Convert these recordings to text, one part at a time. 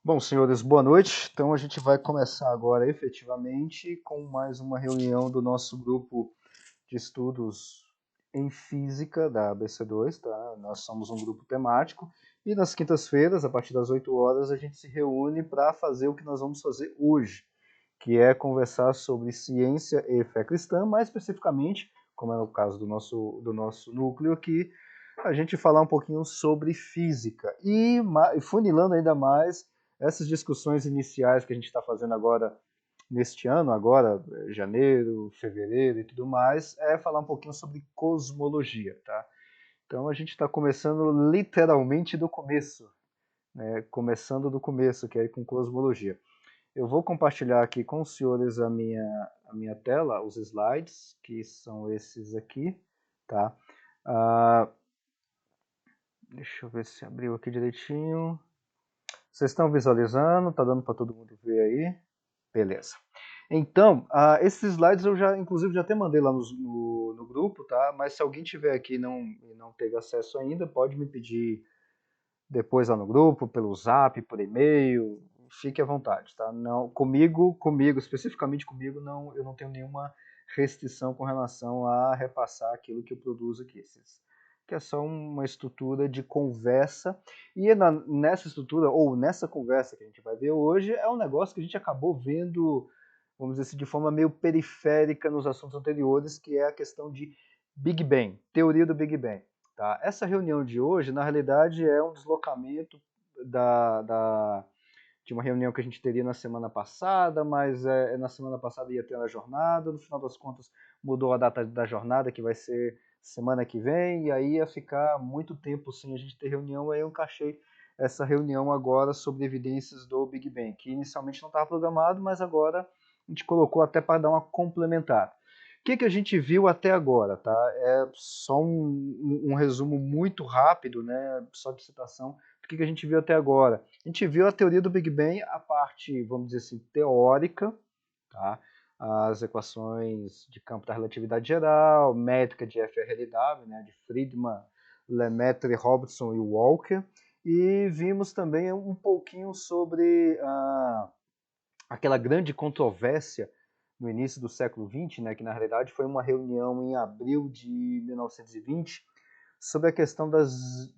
Bom, senhores, boa noite. Então a gente vai começar agora efetivamente com mais uma reunião do nosso grupo de estudos em física da ABC2, tá? Nós somos um grupo temático e nas quintas-feiras, a partir das 8 horas, a gente se reúne para fazer o que nós vamos fazer hoje, que é conversar sobre ciência e fé cristã, mais especificamente, como é o caso do nosso núcleo aqui, a gente falar um pouquinho sobre física e funilando ainda mais essas discussões iniciais que a gente está fazendo agora neste ano, agora janeiro, fevereiro e tudo mais, é falar um pouquinho sobre cosmologia, tá? Então a gente está começando literalmente do começo, né? Começando do começo, que é com cosmologia. Eu vou compartilhar aqui com os senhores a minha tela, os slides, que são esses aqui, tá? Ah, deixa eu ver se abriu aqui direitinho. Vocês estão visualizando? Tá dando para todo mundo ver aí? Beleza. Então, esses slides eu já, inclusive, já até mandei lá no grupo, tá? Mas se alguém tiver aqui e não teve acesso ainda, pode me pedir depois lá no grupo, pelo Zap, por e-mail, fique à vontade, tá? Não, comigo, especificamente comigo, não, eu não tenho nenhuma restrição com relação a repassar aquilo que eu produzo aqui, que é só uma estrutura de conversa, e nessa estrutura, ou nessa conversa que a gente vai ver hoje, é um negócio que a gente acabou vendo, vamos dizer assim, de forma meio periférica nos assuntos anteriores, que é a questão de Big Bang, teoria do Big Bang. Tá? Essa reunião de hoje, na realidade, é um deslocamento de uma reunião que a gente teria na semana passada, mas na semana passada ia ter a jornada, no final das contas mudou a data da jornada, que vai ser semana que vem, e aí ia ficar muito tempo sem a gente ter reunião, aí eu encaixei essa reunião agora sobre evidências do Big Bang, que inicialmente não estava programado, mas agora a gente colocou até para dar uma complementar. O que a gente viu até agora, tá? É só um resumo muito rápido, né? Só de citação do que a gente viu até agora. A gente viu a teoria do Big Bang, a parte, vamos dizer assim, teórica, tá? As equações de campo da relatividade geral, métrica de FRLW, né? De Friedman, Lemaitre, Robertson e Walker. E vimos também um pouquinho sobre aquela grande controvérsia no início do século XX, né, que na realidade foi uma reunião em abril de 1920, sobre a questão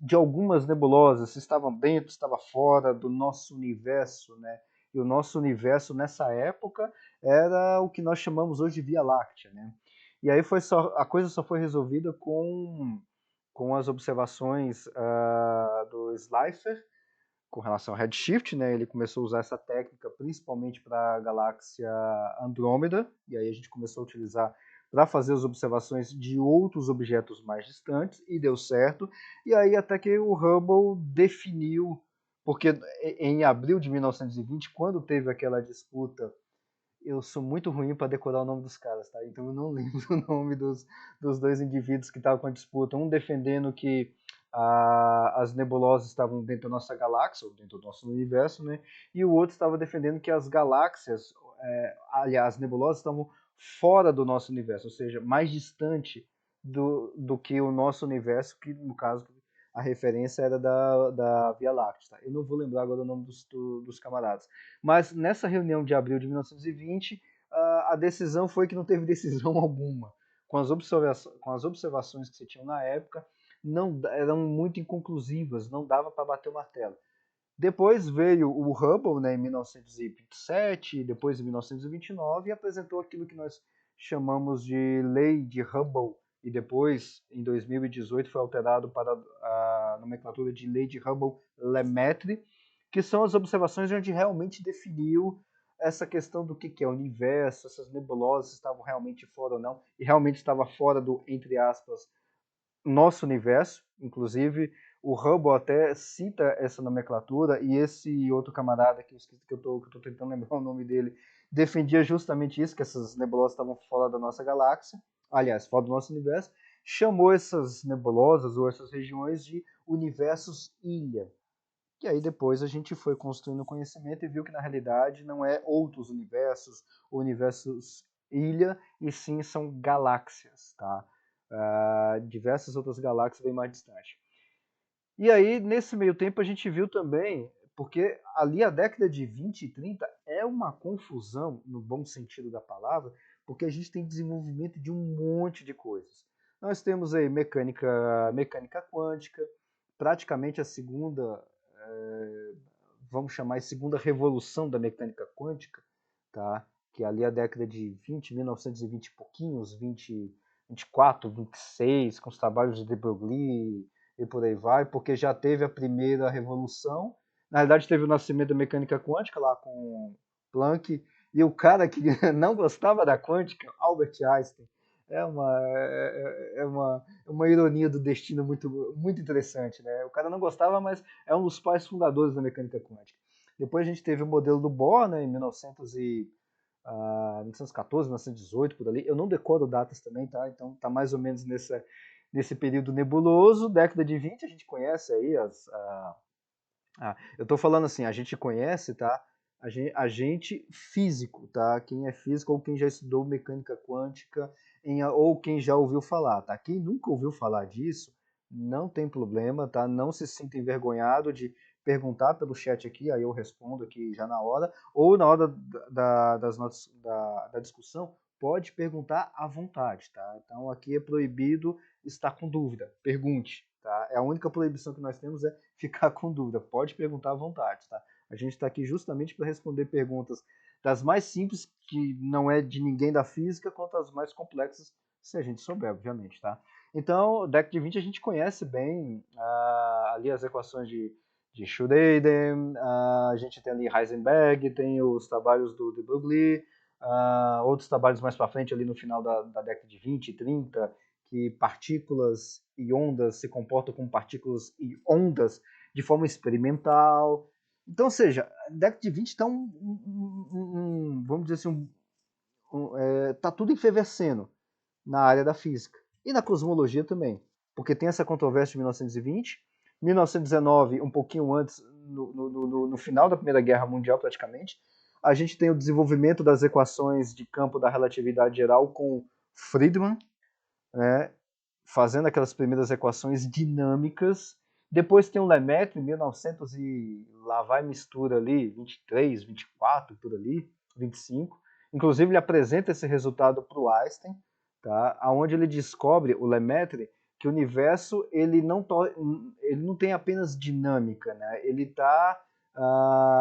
de algumas nebulosas, se estavam dentro, se estavam fora do nosso universo, né? E o nosso universo nessa época era o que nós chamamos hoje de Via Láctea, né? E aí a coisa só foi resolvida com as observações do Slipher, com relação ao redshift, né? Ele começou a usar essa técnica principalmente para a galáxia Andrômeda, e aí a gente começou a utilizar para fazer as observações de outros objetos mais distantes, e deu certo. E aí até que o Hubble definiu, porque em abril de 1920, quando teve aquela disputa, eu sou muito ruim para decorar o nome dos caras, tá? Então eu não lembro o nome dos dois indivíduos que estavam com a disputa, um defendendo que as nebulosas estavam dentro da nossa galáxia, ou dentro do nosso universo, né? E o outro estava defendendo que as galáxias, aliás, as nebulosas estavam fora do nosso universo, ou seja, mais distante do que o nosso universo, que no caso a referência era da Via Láctea. Tá? Eu não vou lembrar agora o nome dos camaradas. Mas nessa reunião de abril de 1920, a decisão foi que não teve decisão alguma. Com as observações que se tinham na época, não eram muito inconclusivas, não dava para bater o martelo. Depois veio o Hubble, né, em 1927, depois em 1929, e apresentou aquilo que nós chamamos de Lei de Hubble, e depois, em 2018, foi alterado para a nomenclatura de Lei de Hubble-Lemaitre, que são as observações onde realmente definiu essa questão do que é o universo, essas nebulosas estavam realmente fora ou não, e realmente estava fora do, entre aspas, nosso universo. Inclusive, o Hubble até cita essa nomenclatura, e esse outro camarada que eu estou tentando lembrar o nome dele, defendia justamente isso, que essas nebulosas estavam fora da nossa galáxia, aliás, fora do nosso universo, chamou essas nebulosas ou essas regiões de universos ilha. E aí depois a gente foi construindo conhecimento e viu que na realidade não é outros universos ilha, e sim são galáxias, tá? Diversas outras galáxias bem mais distantes. E aí, nesse meio tempo, a gente viu também, porque ali a década de 20 e 30 é uma confusão, no bom sentido da palavra, porque a gente tem desenvolvimento de um monte de coisas. Nós temos aí mecânica quântica, praticamente a segunda, vamos chamar de segunda revolução da mecânica quântica, tá? Que ali a década de 20, 1920 e pouquinhos, 20, 24, 26, com os trabalhos de de Broglie e por aí vai, porque já teve a primeira revolução. Na verdade, teve o nascimento da mecânica quântica lá com Planck, e o cara que não gostava da quântica, Albert Einstein, é uma ironia do destino muito, muito interessante, né? O cara não gostava, mas é um dos pais fundadores da mecânica quântica. Depois a gente teve o modelo do Bohr, né, em 1914, 1918, por ali. Eu não decoro datas também, tá? Então tá mais ou menos nesse período nebuloso. Década de 20 a gente conhece aí eu estou falando assim, a gente conhece, tá? A gente físico, tá? Quem é físico ou quem já estudou mecânica quântica ou quem já ouviu falar, tá? Quem nunca ouviu falar disso, não tem problema, tá? Não se sinta envergonhado de perguntar pelo chat aqui, aí eu respondo aqui já na hora, ou na hora das notas da discussão, pode perguntar à vontade, tá? Então aqui é proibido estar com dúvida, pergunte, tá? É a única proibição que nós temos é ficar com dúvida, pode perguntar à vontade, tá? A gente está aqui justamente para responder perguntas das mais simples, que não é de ninguém da física, quanto as mais complexas, se a gente souber, obviamente, tá? Então, década de 20 a gente conhece bem ali as equações de Schrödinger, a gente tem ali Heisenberg, tem os trabalhos do de Broglie, outros trabalhos mais para frente, ali no final da década de 20 e 30, que partículas e ondas se comportam como partículas e ondas de forma experimental. Então, ou seja, a década de 20 está vamos dizer assim, tá tudo efervescendo na área da física e na cosmologia também, porque tem essa controvérsia de 1920, 1919, um pouquinho antes, no final da Primeira Guerra Mundial praticamente, a gente tem o desenvolvimento das equações de campo da relatividade geral com Friedmann, né, fazendo aquelas primeiras equações dinâmicas. Depois tem o Lemaitre, em 1900 e lá vai mistura ali, 23, 24, por ali, 25. Inclusive ele apresenta esse resultado para o Einstein, tá? Onde ele descobre, o Lemaitre, que o universo ele não tem apenas dinâmica, né? Ele está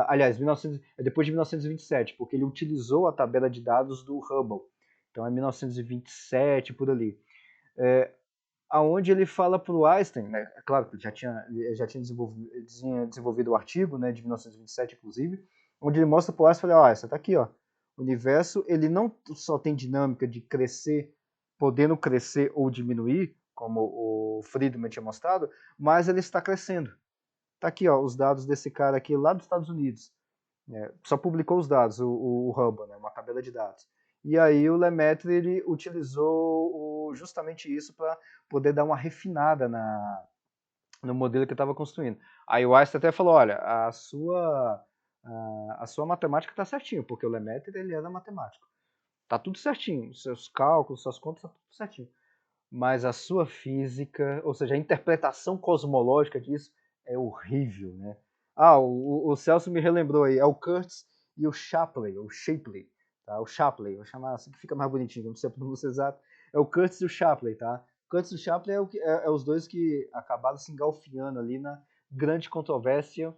aliás, depois de 1927, porque ele utilizou a tabela de dados do Hubble. Então é 1927, por ali. Aonde ele fala para o Einstein, né, é claro que ele já tinha desenvolvido o artigo, né, de 1927, inclusive, onde ele mostra para o Einstein, olha, Einstein, tá aqui, ó, o universo ele não só tem dinâmica de crescer, podendo crescer ou diminuir, como o Friedman tinha mostrado, mas ele está crescendo. Tá aqui, ó, os dados desse cara aqui lá dos Estados Unidos. Só publicou os dados, o Hubble, né, uma tabela de dados. E aí o Lemaitre ele utilizou justamente isso para poder dar uma refinada no modelo que estava construindo. Aí o Einstein até falou, olha, a sua matemática está certinho, porque o Lemaitre ele era matemático. Tá tudo certinho, seus cálculos, suas contas, tá tudo certinho. Mas a sua física, ou seja, a interpretação cosmológica disso é horrível, né? O Celso me relembrou aí, é o Kurtz e o Shapley, tá? O Shapley, vou chamar assim que fica mais bonitinho, não sei a pronúncia exata. É o Kurtz e o Shapley, tá? Kurtz e o Shapley é os dois que acabaram se engalfinhando ali na grande controvérsia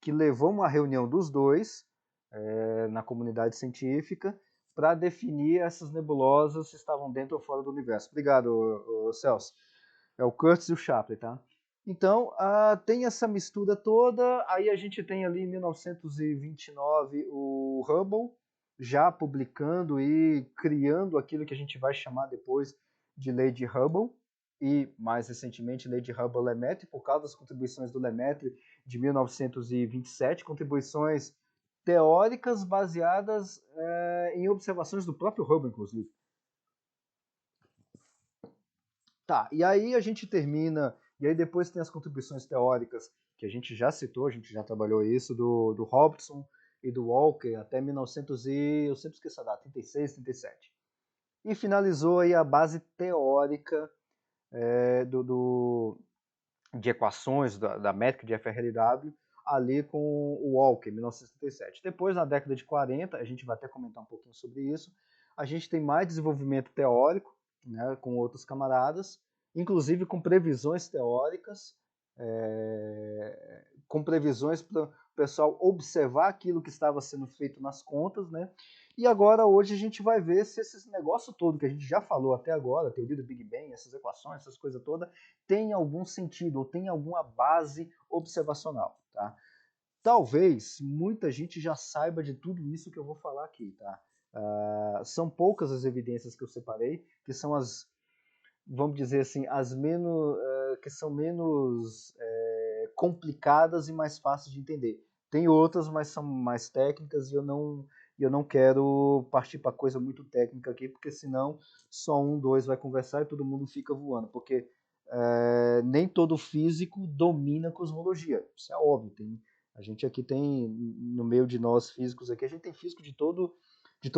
que levou uma reunião dos dois na comunidade científica para definir essas nebulosas se estavam dentro ou fora do universo. Obrigado, Celso. É o Kurtz e o Shapley, tá? Então, tem essa mistura toda, aí a gente tem ali em 1929 o Hubble já publicando e criando aquilo que a gente vai chamar depois de lei de Hubble, e mais recentemente lei de Hubble-Lemaitre, por causa das contribuições do Lemaitre de 1927, contribuições teóricas baseadas em observações do próprio Hubble, inclusive. Tá, e aí a gente termina, e aí depois tem as contribuições teóricas que a gente já citou, a gente já trabalhou isso, do Hobson e do Walker até 1900 eu sempre esqueço a data, 36, 37. E finalizou aí a base teórica de equações da métrica de FRLW, ali com o Walker, em 1977. Depois, na década de 40, a gente vai até comentar um pouquinho sobre isso, a gente tem mais desenvolvimento teórico, né, com outros camaradas, inclusive com previsões teóricas, com previsões para o pessoal observar aquilo que estava sendo feito nas contas, né? E agora, hoje, a gente vai ver se esses negócios todo que a gente já falou até agora, a teoria do Big Bang, essas equações, essas coisas todas, tem algum sentido ou tem alguma base observacional, tá? Talvez muita gente já saiba de tudo isso que eu vou falar aqui, tá? São poucas as evidências que eu separei, que são as, vamos dizer assim, as menos, que são menos complicadas e mais fáceis de entender. Tem outras, mas são mais técnicas e eu não quero partir para coisa muito técnica aqui, porque senão só um, dois vai conversar e todo mundo fica voando, porque nem todo físico domina cosmologia. Isso é óbvio. A gente aqui tem, no meio de nós físicos aqui, a gente tem físico de todo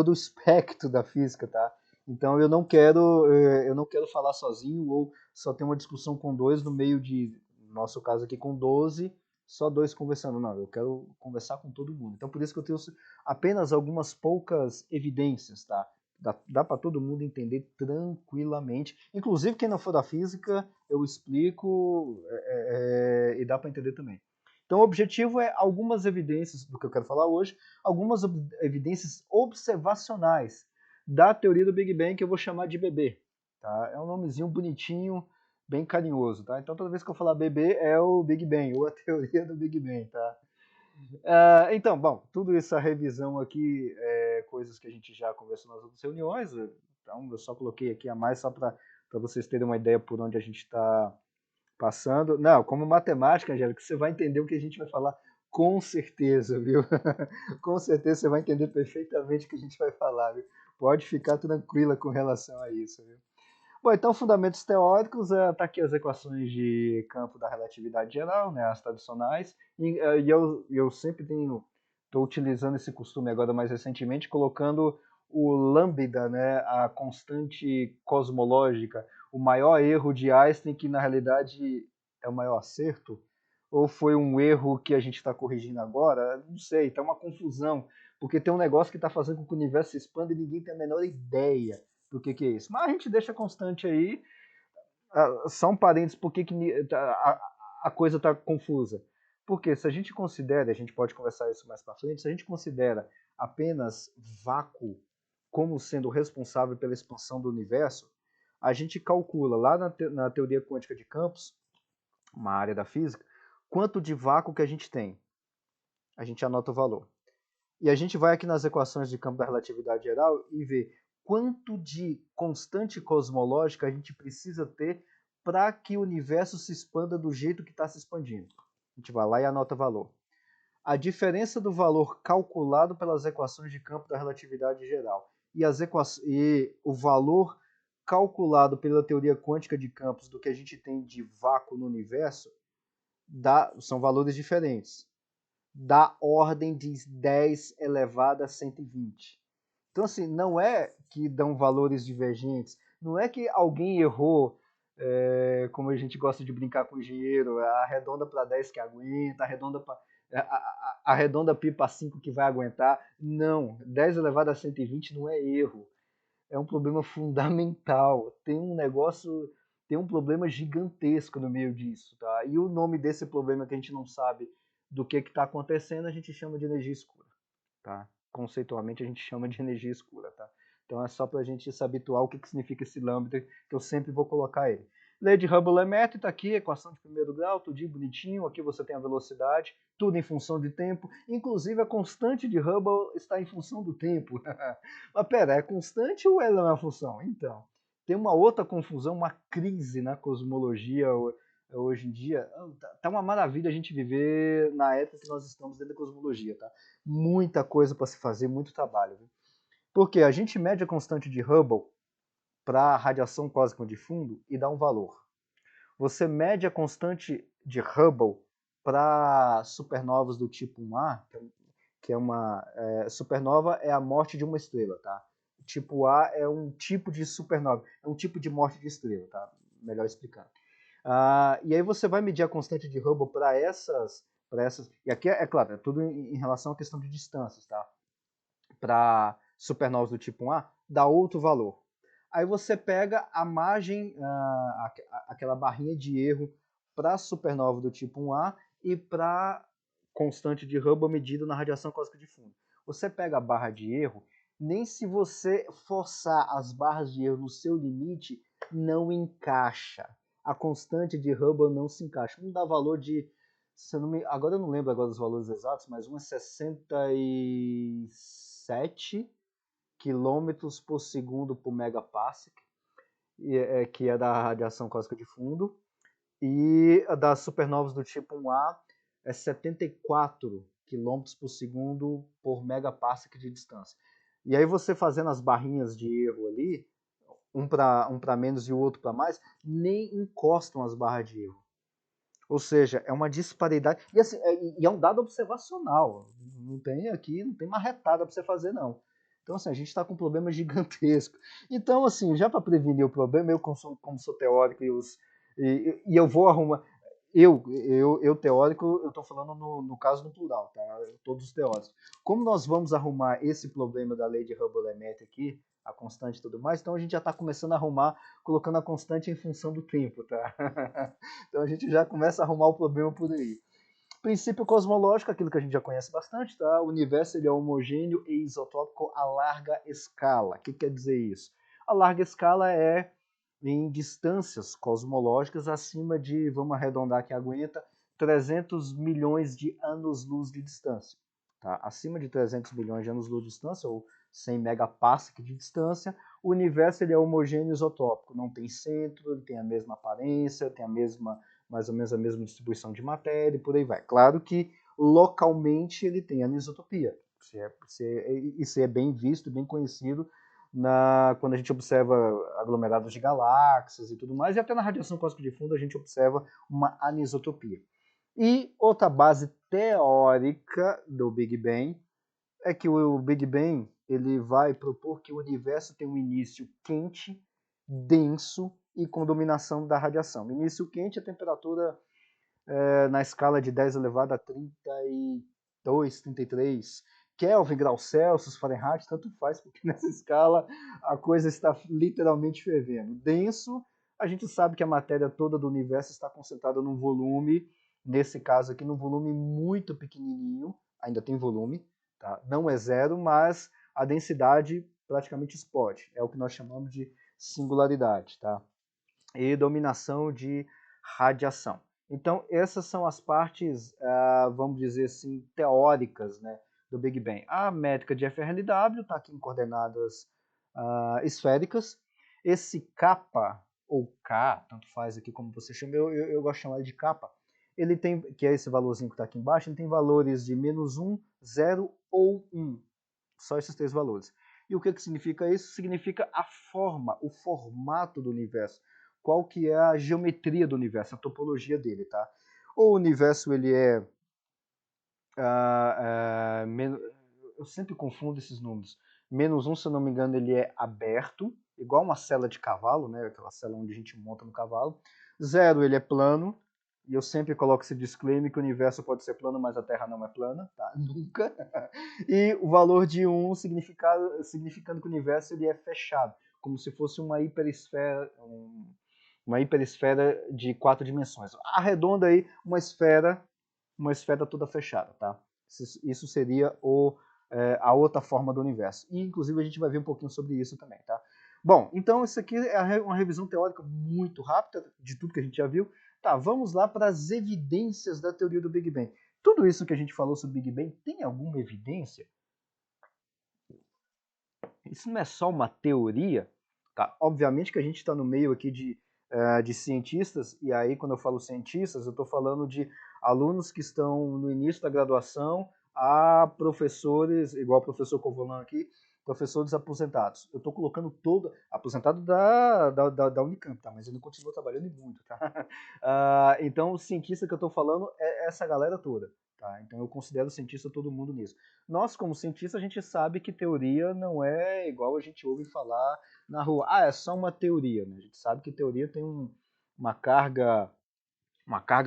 o espectro da física, tá? Então eu não quero falar sozinho ou só ter uma discussão com dois no meio de, no nosso caso aqui, com 12, só dois conversando. Não, eu quero conversar com todo mundo. Então por isso que eu trouxe apenas algumas poucas evidências, tá? Dá para todo mundo entender tranquilamente. Inclusive quem não for da física, eu explico e dá para entender também. Então o objetivo é algumas evidências do que eu quero falar hoje, algumas evidências observacionais da teoria do Big Bang, que eu vou chamar de bebê. Tá? É um nomezinho bonitinho, bem carinhoso. Tá? Então toda vez que eu falar bebê é o Big Bang, ou a teoria do Big Bang. Tá? Então, bom, tudo isso, a revisão aqui, coisas que a gente já conversou nas outras reuniões, então eu só coloquei aqui a mais só para vocês terem uma ideia por onde a gente está passando. Não, como matemática, Angélica, você vai entender o que a gente vai falar com certeza, viu? Com certeza você vai entender perfeitamente o que a gente vai falar, viu? Pode ficar tranquila com relação a isso, viu? Bom, então, fundamentos teóricos, tá aqui as equações de campo da relatividade geral, né, as tradicionais, e eu sempre estou utilizando esse costume agora mais recentemente, colocando o lambda, né, a constante cosmológica, o maior erro de Einstein, que na realidade é o maior acerto, ou foi um erro que a gente está corrigindo agora? Não sei, está uma confusão, porque tem um negócio que está fazendo com que o universo se expanda e ninguém tem a menor ideia do que é isso. Mas a gente deixa constante aí. Só um parênteses, por que a coisa está confusa? Porque se a gente considera, a gente pode conversar isso mais para frente, se a gente considera apenas vácuo como sendo responsável pela expansão do universo, a gente calcula lá na teoria quântica de campos, uma área da física, quanto de vácuo que a gente tem. A gente anota o valor. E a gente vai aqui nas equações de campo da relatividade geral e vê quanto de constante cosmológica a gente precisa ter para que o universo se expanda do jeito que está se expandindo. A gente vai lá e anota valor. A diferença do valor calculado pelas equações de campo da relatividade geral e o valor calculado pela teoria quântica de campos do que a gente tem de vácuo no universo são valores diferentes, da ordem de 10 elevado a 120. Então, assim, não é que dão valores divergentes, não é que alguém errou, como a gente gosta de brincar com o engenheiro, arredonda para 10 que aguenta, arredonda pi para 5 que vai aguentar. Não, 10 elevado a 120 não é erro, é um problema fundamental. Tem um problema gigantesco no meio disso, tá? E o nome desse problema que a gente não sabe do que está acontecendo, a gente chama de energia escura, tá? Conceitualmente a gente chama de energia escura, tá? Então é só para a gente se habituar ao que significa esse lambda, que eu sempre vou colocar ele. Lei de Hubble-Lemaître está aqui, equação de primeiro grau, tudinho bonitinho. Aqui você tem a velocidade, tudo em função de tempo. Inclusive a constante de Hubble está em função do tempo. Mas pera, é constante ou ela é uma função? Então, tem uma outra confusão, uma crise na cosmologia hoje em dia. Tá uma maravilha a gente viver na época que nós estamos dentro da cosmologia, tá? Muita coisa para se fazer, muito trabalho. Viu? Porque a gente mede a constante de Hubble para radiação cósmica de fundo e dá um valor. Você mede a constante de Hubble para supernovas do tipo 1A, que é uma supernova é a morte de uma estrela, tá? Tipo A é um tipo de supernova, é um tipo de morte de estrela, tá? Melhor explicando. E aí você vai medir a constante de Hubble para para essas. E aqui é claro, é tudo em relação à questão de distâncias, tá? Para supernovas do tipo 1A, dá outro valor. Aí você pega a margem, aquela barrinha de erro para supernova do tipo 1A e para constante de Hubble medida na radiação cósmica de fundo. Você pega a barra de erro, nem se você forçar as barras de erro no seu limite, não encaixa. A constante de Hubble não se encaixa. Um dá valor de, se eu não me, agora eu não lembro agora os valores exatos, mas um é 67 quilômetros por segundo por megaparsec, que é da radiação cósmica de fundo, e a das supernovas do tipo 1A é 74 quilômetros por segundo por megaparsec de distância. E aí você fazendo as barrinhas de erro ali, um para menos e o outro para mais, nem encostam as barras de erro. Ou seja, é uma disparidade. E, assim, é um dado observacional. Não tem aqui, não tem marretada para você fazer, não. Então, assim, a gente está com um problema gigantesco. Então, assim, já para prevenir o problema, eu, como sou teórico e eu vou arrumar. Eu teórico, eu estou falando no caso no plural, tá? Todos os teóricos. Como nós vamos arrumar esse problema da lei de Hubble-Lemaître aqui, a constante e tudo mais, então a gente já está começando a arrumar, colocando a constante em função do tempo, tá? Então a gente já começa a arrumar o problema por aí. Princípio cosmológico, aquilo que a gente já conhece bastante, tá? O universo ele é homogêneo e isotópico a larga escala. O que quer dizer isso? A larga escala é em distâncias cosmológicas acima de, vamos arredondar que aguenta, 300 milhões de anos-luz de distância. Tá? Acima de 300 milhões de anos-luz de distância, ou 100 megaparsec de distância, o universo ele é homogêneo isotópico, não tem centro, ele tem a mesma aparência, tem mais ou menos a mesma distribuição de matéria e por aí vai. Claro que localmente ele tem anisotropia. Isso é bem visto, bem conhecido quando a gente observa aglomerados de galáxias e tudo mais, e até na radiação cósmica de fundo a gente observa uma anisotropia. E outra base teórica do Big Bang é que o Big Bang ele vai propor que o universo tem um início quente, denso e com dominação da radiação. Início quente, a temperatura na escala de 10 elevado a 32, 33 Kelvin, graus Celsius, Fahrenheit, tanto faz, porque nessa escala a coisa está literalmente fervendo. Denso, a gente sabe que a matéria toda do universo está concentrada num volume, nesse caso aqui, num volume muito pequenininho, ainda tem volume, tá? Não é zero, mas a densidade praticamente explode. É o que nós chamamos de singularidade, tá? E dominação de radiação. Então, essas são as partes, vamos dizer assim, teóricas, né, do Big Bang. A métrica de FRLW está aqui em coordenadas esféricas. Esse kappa, ou K, tanto faz aqui como você chama, eu gosto de chamar de kappa, ele tem, que é esse valorzinho que está aqui embaixo, ele tem valores de -1, 0 ou 1. Só esses três valores. E o que significa isso? Significa a forma, o formato do universo. Qual que é a geometria do universo, a topologia dele, tá? O universo, ele é... eu sempre confundo esses números. -1, se eu não me engano, ele é aberto, igual uma sela de cavalo, né? Aquela sela onde a gente monta no cavalo. 0, ele é plano. E eu sempre coloco esse disclaimer que o universo pode ser plano, mas a Terra não é plana, tá? Nunca. E o valor de 1 significando que o universo ele é fechado, como se fosse uma hiperesfera de 4 dimensões. Arredonda aí uma esfera toda fechada, tá? Isso seria a outra forma do universo. E, inclusive, a gente vai ver um pouquinho sobre isso também, tá? Bom, então isso aqui é uma revisão teórica muito rápida de tudo que a gente já viu. Tá, vamos lá para as evidências da teoria do Big Bang. Tudo isso que a gente falou sobre o Big Bang tem alguma evidência? Isso não é só uma teoria, tá? Obviamente que a gente está no meio aqui de cientistas, e aí quando eu falo cientistas, eu estou falando de alunos que estão no início da graduação a professores, igual o professor Covolan aqui, professores aposentados. Eu estou colocando todo, aposentado da Unicamp, tá? Mas ele continua trabalhando e muito, tá? Então o cientista que eu estou falando é essa galera toda, tá? Então eu considero cientista todo mundo nisso. Nós, como cientistas, a gente sabe que teoria não é igual a gente ouve falar na rua. Ah, é só uma teoria, né? A gente sabe que teoria tem uma carga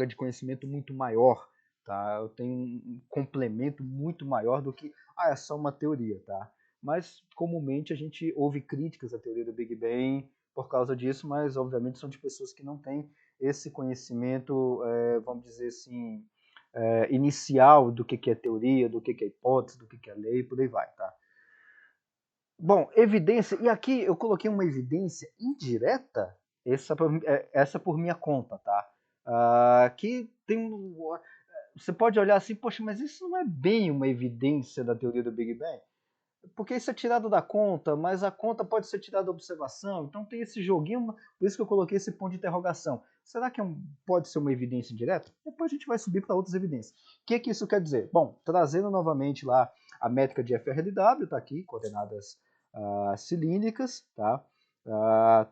de conhecimento muito maior, tá? Eu tenho um complemento muito maior do que, é só uma teoria, tá? Mas, comumente, a gente ouve críticas à teoria do Big Bang por causa disso, mas, obviamente, são de pessoas que não têm esse conhecimento, vamos dizer assim, inicial do que é teoria, do que é hipótese, do que é lei, por aí vai, tá? Bom, evidência, e aqui eu coloquei uma evidência indireta, essa por minha conta, tá? Que tem, você pode olhar assim, poxa, mas isso não é bem uma evidência da teoria do Big Bang, porque isso é tirado da conta, mas a conta pode ser tirada da observação, então tem esse joguinho, por isso que eu coloquei esse ponto de interrogação. Será que pode ser uma evidência indireta? Depois a gente vai subir para outras evidências. O que isso quer dizer? Bom, trazendo novamente lá a métrica de FRDW, está aqui, coordenadas cilíndricas, tá?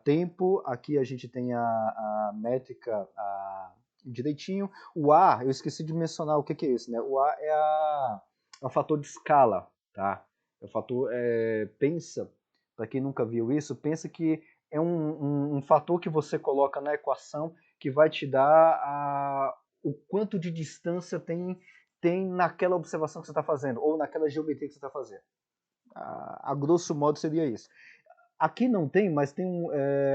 Tempo, aqui a gente tem a métrica direitinho. O A, eu esqueci de mencionar o que é isso, né? O A é o fator de escala, tá? O fator, pensa, para quem nunca viu isso, pensa que é um fator que você coloca na equação que vai te dar o quanto de distância tem naquela observação que você está fazendo, ou naquela geometria que você está fazendo. A grosso modo seria isso. Aqui não tem, mas tem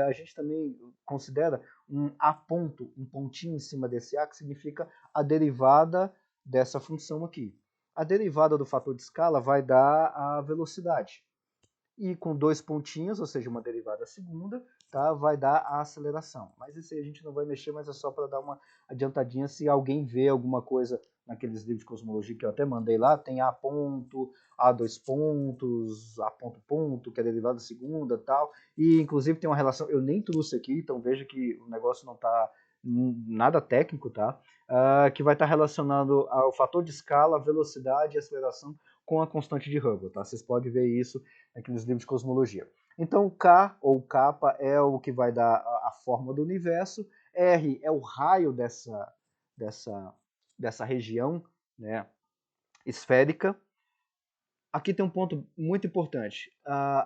a gente também considera um A ponto, um pontinho em cima desse A, que significa a derivada dessa função aqui. A derivada do fator de escala vai dar a velocidade. E com dois pontinhos, ou seja, uma derivada segunda, tá, vai dar a aceleração. Mas isso aí a gente não vai mexer, mas é só para dar uma adiantadinha se alguém vê alguma coisa naqueles livros de cosmologia que eu até mandei lá, tem A ponto, A dois pontos, A ponto ponto, que é a derivada segunda tal. E inclusive tem uma relação, eu nem trouxe aqui, então veja que o negócio não está nada técnico, tá? Que vai estar relacionado ao fator de escala, velocidade e aceleração com a constante de Hubble, tá? Vocês podem ver isso naqueles livros de cosmologia. Então, o K, ou kappa, é o que vai dar a forma do universo. R é o raio dessa região, né, esférica. Aqui tem um ponto muito importante.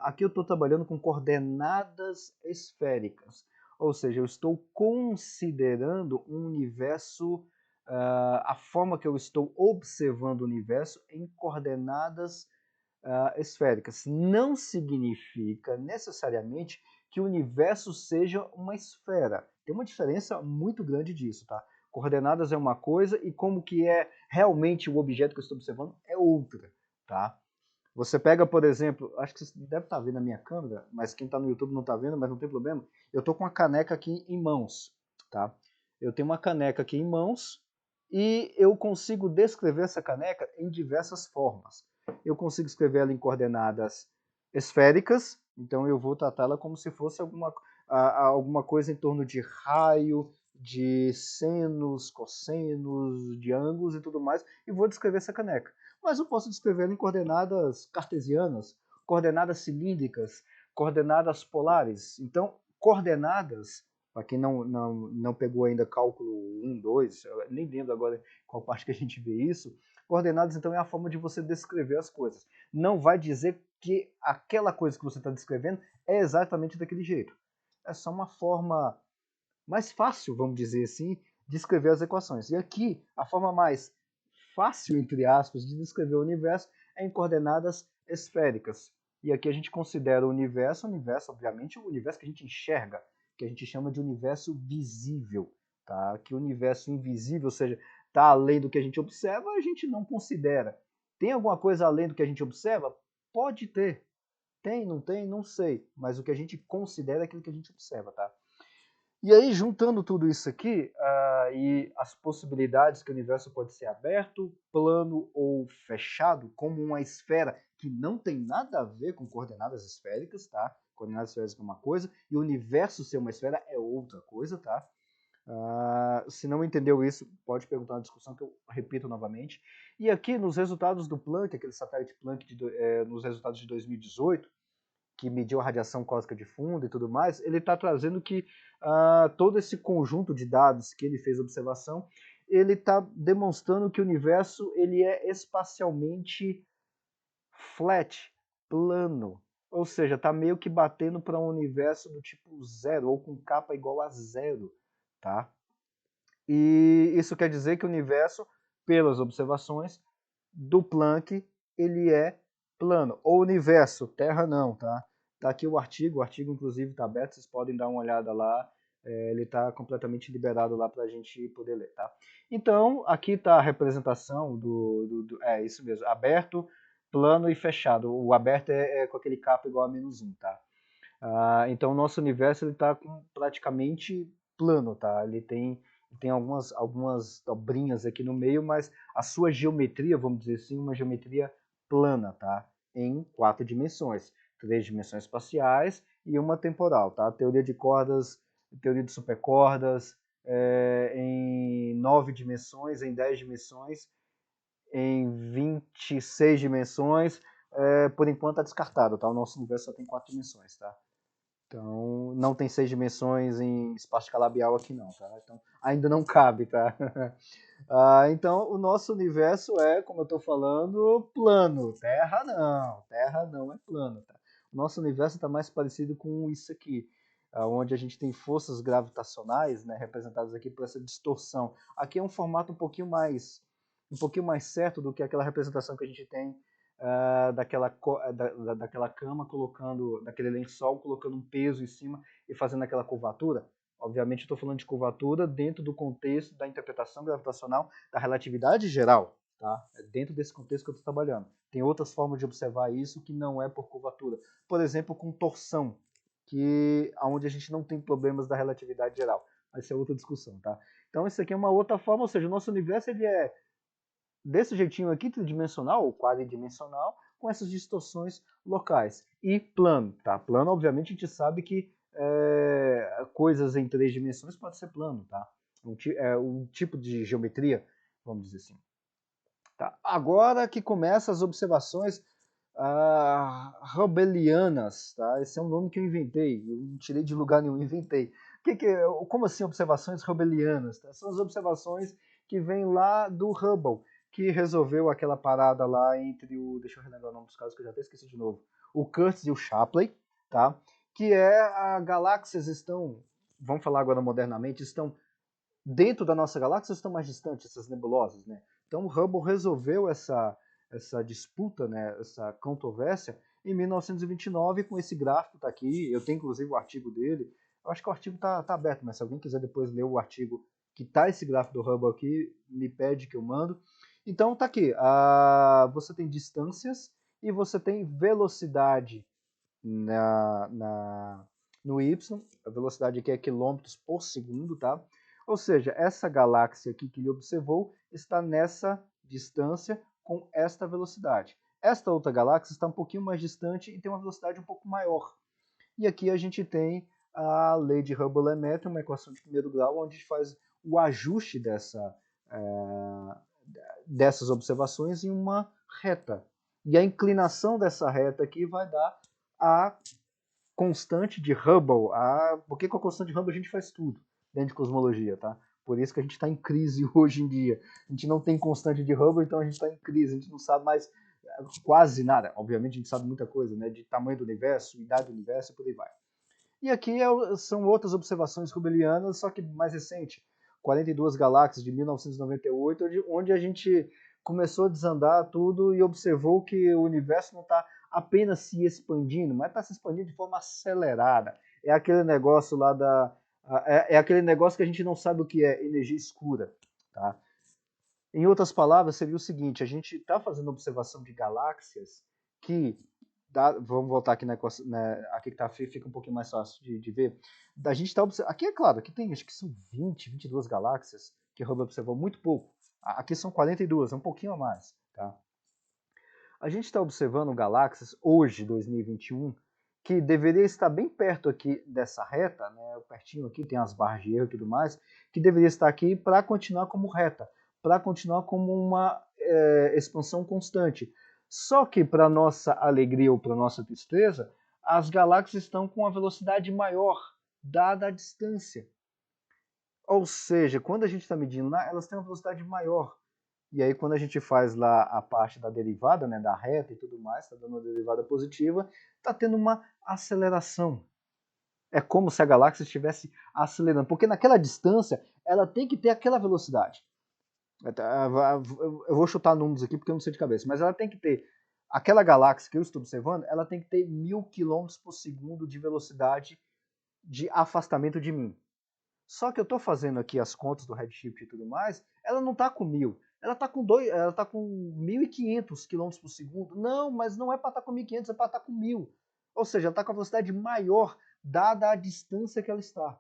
Aqui eu estou trabalhando com coordenadas esféricas. Ou seja, eu estou considerando um universo, a forma que eu estou observando o universo em coordenadas esféricas. Não significa necessariamente que o universo seja uma esfera. Tem uma diferença muito grande disso, tá? Coordenadas é uma coisa e como que é realmente o objeto que eu estou observando é outra, tá? Você pega, por exemplo, acho que você deve estar vendo a minha câmera, mas quem está no YouTube não está vendo, mas não tem problema. Eu estou com a caneca aqui em mãos, tá? Eu tenho uma caneca aqui em mãos e eu consigo descrever essa caneca em diversas formas. Eu consigo escrever ela em coordenadas esféricas, então eu vou tratá-la como se fosse alguma coisa em torno de raio, de senos, cossenos, de ângulos e tudo mais, e vou descrever essa caneca. Mas eu posso descrever ela em coordenadas cartesianas, coordenadas cilíndricas, coordenadas polares. Então, coordenadas, para quem não pegou ainda cálculo 1, 2, eu nem lembro agora qual parte que a gente vê isso, coordenadas, então, é a forma de você descrever as coisas. Não vai dizer que aquela coisa que você está descrevendo é exatamente daquele jeito. É só uma forma mais fácil, vamos dizer assim, de escrever as equações. E aqui, a forma mais fácil, entre aspas, de descrever o universo é em coordenadas esféricas. E aqui a gente considera o universo, obviamente, o universo que a gente enxerga, que a gente chama de universo visível. Tá? Que o universo invisível, ou seja, está além do que a gente observa, a gente não considera. Tem alguma coisa além do que a gente observa? Pode ter. Tem, não tem, não sei. Mas o que a gente considera é aquilo que a gente observa, tá? E aí, juntando tudo isso aqui, e as possibilidades que o universo pode ser aberto, plano ou fechado, como uma esfera que não tem nada a ver com coordenadas esféricas, tá? Coordenadas esféricas é uma coisa, e o universo ser uma esfera é outra coisa, tá? Se não entendeu isso, pode perguntar na discussão que eu repito novamente. E aqui, nos resultados do Planck, aquele satélite Planck, nos resultados de 2018, que mediu a radiação cósmica de fundo e tudo mais, ele está trazendo que todo esse conjunto de dados que ele fez observação, ele está demonstrando que o universo ele é espacialmente flat, plano. Ou seja, está meio que batendo para um universo do tipo zero, ou com capa igual a zero. Tá? E isso quer dizer que o universo pelas observações do Planck, ele é plano. O universo, Terra não, tá? Tá aqui o artigo inclusive está aberto, vocês podem dar uma olhada lá, ele está completamente liberado lá para a gente poder ler, tá? Então, aqui está a representação é isso mesmo, aberto, plano e fechado. O aberto é com aquele capa igual a -1, tá? Então, o nosso universo está praticamente plano, tá? Ele tem algumas dobrinhas aqui no meio, mas a sua geometria, vamos dizer assim, uma geometria plana, tá? Em 4 dimensões, 3 dimensões espaciais e uma temporal, tá? Teoria de cordas, teoria de supercordas, em 9 dimensões, em 10 dimensões, em 26 dimensões, por enquanto está descartado, tá? O nosso universo só tem 4 dimensões, tá? Então, não tem 6 dimensões em espaço escalabial aqui não, tá? Então, ainda não cabe, tá? Então, o nosso universo é, como eu estou falando, plano. Terra não é plano, tá? O nosso universo está mais parecido com isso aqui, onde a gente tem forças gravitacionais, né, representadas aqui por essa distorção. Aqui é um formato um pouquinho mais certo do que aquela representação que a gente tem daquela cama daquele lençol, colocando um peso em cima e fazendo aquela curvatura. Obviamente, eu estou falando de curvatura dentro do contexto da interpretação gravitacional da relatividade geral, tá? É dentro desse contexto que eu estou trabalhando. Tem outras formas de observar isso que não é por curvatura. Por exemplo, com torção, onde a gente não tem problemas da relatividade geral. Mas isso é outra discussão, tá? Então, isso aqui é uma outra forma, ou seja, o nosso universo ele é desse jeitinho aqui, tridimensional ou quadridimensional, com essas distorções locais. E plano, tá? Plano, obviamente, a gente sabe que coisas em 3 dimensões pode ser plano, tá? Um tipo de geometria, vamos dizer assim. Tá? Agora que começam as observações Hubblianas, tá? Esse é um nome que eu inventei, eu não tirei de lugar nenhum, inventei. Como assim observações Hubblianas? Tá? São as observações que vêm lá do Hubble, que resolveu aquela parada lá entre deixa eu relembrar o nome dos casos que eu já até esqueci de novo, o Curtis e o Shapley, tá? Que galáxias estão, vamos falar agora modernamente, estão dentro da nossa galáxia ou estão mais distantes, essas nebulosas, né? Então o Hubble resolveu essa disputa, né, essa controvérsia, em 1929 com esse gráfico, tá aqui, eu tenho inclusive o artigo dele, eu acho que o artigo tá aberto, mas se alguém quiser depois ler o artigo que tá esse gráfico do Hubble aqui, me pede que eu mando. Então tá aqui, você tem distâncias e você tem velocidade no Y, a velocidade aqui é quilômetros por segundo, tá? Ou seja, essa galáxia aqui que ele observou está nessa distância com esta velocidade. Esta outra galáxia está um pouquinho mais distante e tem uma velocidade um pouco maior. E aqui a gente tem a lei de Hubble-Lemaître, uma equação de primeiro grau, onde a gente faz o ajuste dessas observações em uma reta. E a inclinação dessa reta aqui vai dar a constante de Hubble. Porque com a constante de Hubble a gente faz tudo dentro de cosmologia, tá? Por isso que a gente está em crise hoje em dia. A gente não tem constante de Hubble, então a gente está em crise. A gente não sabe mais quase nada. Obviamente a gente sabe muita coisa, né? De tamanho do universo, idade do universo e por aí vai. E aqui são outras observações hubblianas, só que mais recente. 42 galáxias de 1998, onde a gente começou a desandar tudo e observou que o universo não está apenas se expandindo, mas está se expandindo de forma acelerada. É aquele negócio lá é aquele negócio que a gente não sabe o que é energia escura. Tá? Em outras palavras, seria o seguinte, a gente está fazendo observação de galáxias que, vamos voltar aqui aqui que tá fica um pouquinho mais fácil de ver. A gente está observando, aqui é claro, aqui tem, acho que são 22 galáxias que o Hubble observou, muito pouco. Aqui são 42, é um pouquinho a mais. Tá? A gente está observando galáxias hoje, 2021, que deveria estar bem perto aqui dessa reta, né, pertinho aqui, tem as barras de erro e tudo mais, que deveria estar aqui para continuar como reta, para continuar como uma expansão constante. Só que, para nossa alegria ou para nossa tristeza, as galáxias estão com uma velocidade maior, dada a distância. Ou seja, quando a gente está medindo lá, elas têm uma velocidade maior. E aí, quando a gente faz lá a parte da derivada, né, da reta e tudo mais, está dando uma derivada positiva, está tendo uma aceleração. É como se a galáxia estivesse acelerando, porque naquela distância ela tem que ter aquela velocidade. Eu vou chutar números aqui porque eu não sei de cabeça, mas ela tem que ter, aquela galáxia que eu estou observando, ela tem que ter 1000 km/s de velocidade de afastamento de mim. Só que eu estou fazendo aqui as contas do redshift e tudo mais, ela não está com 1000, ela está com 1500 km/s. Não, mas não é para estar com 1500, é para estar com 1000. Ou seja, ela está com a velocidade maior dada a distância que ela está.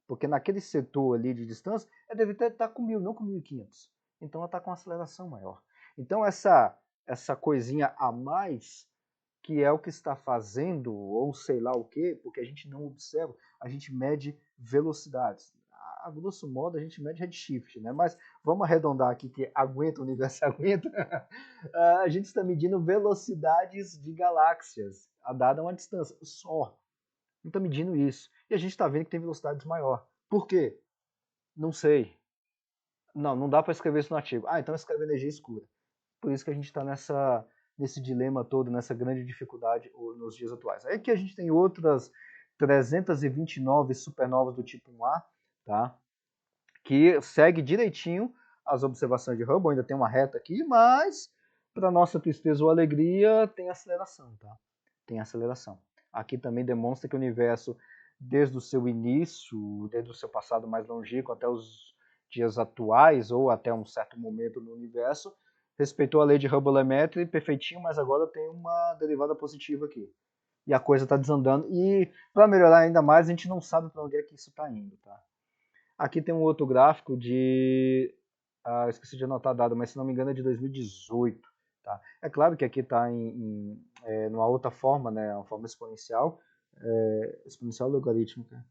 Porque naquele setor ali de distância, ela deve estar com 1000, não com 1500. Então ela está com uma aceleração maior. Então essa coisinha a mais, que é o que está fazendo, ou sei lá o que, porque a gente não observa, a gente mede velocidades. A grosso modo a gente mede redshift, né? Mas vamos arredondar aqui que aguenta, o universo aguenta. A gente está medindo velocidades de galáxias, a dada uma distância só. Não está medindo isso. E a gente está vendo que tem velocidades maior. Por quê? Não sei. Não dá para escrever isso no artigo. Então escreve energia escura. Por isso que a gente está nesse dilema todo, nessa grande dificuldade nos dias atuais. Aí que a gente tem outras 329 supernovas do tipo 1A, tá? Que segue direitinho as observações de Hubble, ainda tem uma reta aqui, mas, para nossa tristeza ou alegria, tem aceleração, tá? Tem aceleração. Aqui também demonstra que o universo, desde o seu início, desde o seu passado mais longínquo até os dias atuais, ou até um certo momento no universo, respeitou a lei de Hubble-Lemaître perfeitinho, mas agora tem uma derivada positiva aqui. E a coisa está desandando. E para melhorar ainda mais, a gente não sabe para onde é que isso está indo, tá? Aqui tem um outro gráfico de... esqueci de anotar a data, mas se não me engano é de 2018. Tá? É claro que aqui está numa outra forma, né? Uma forma exponencial. Exponencial logarítmica.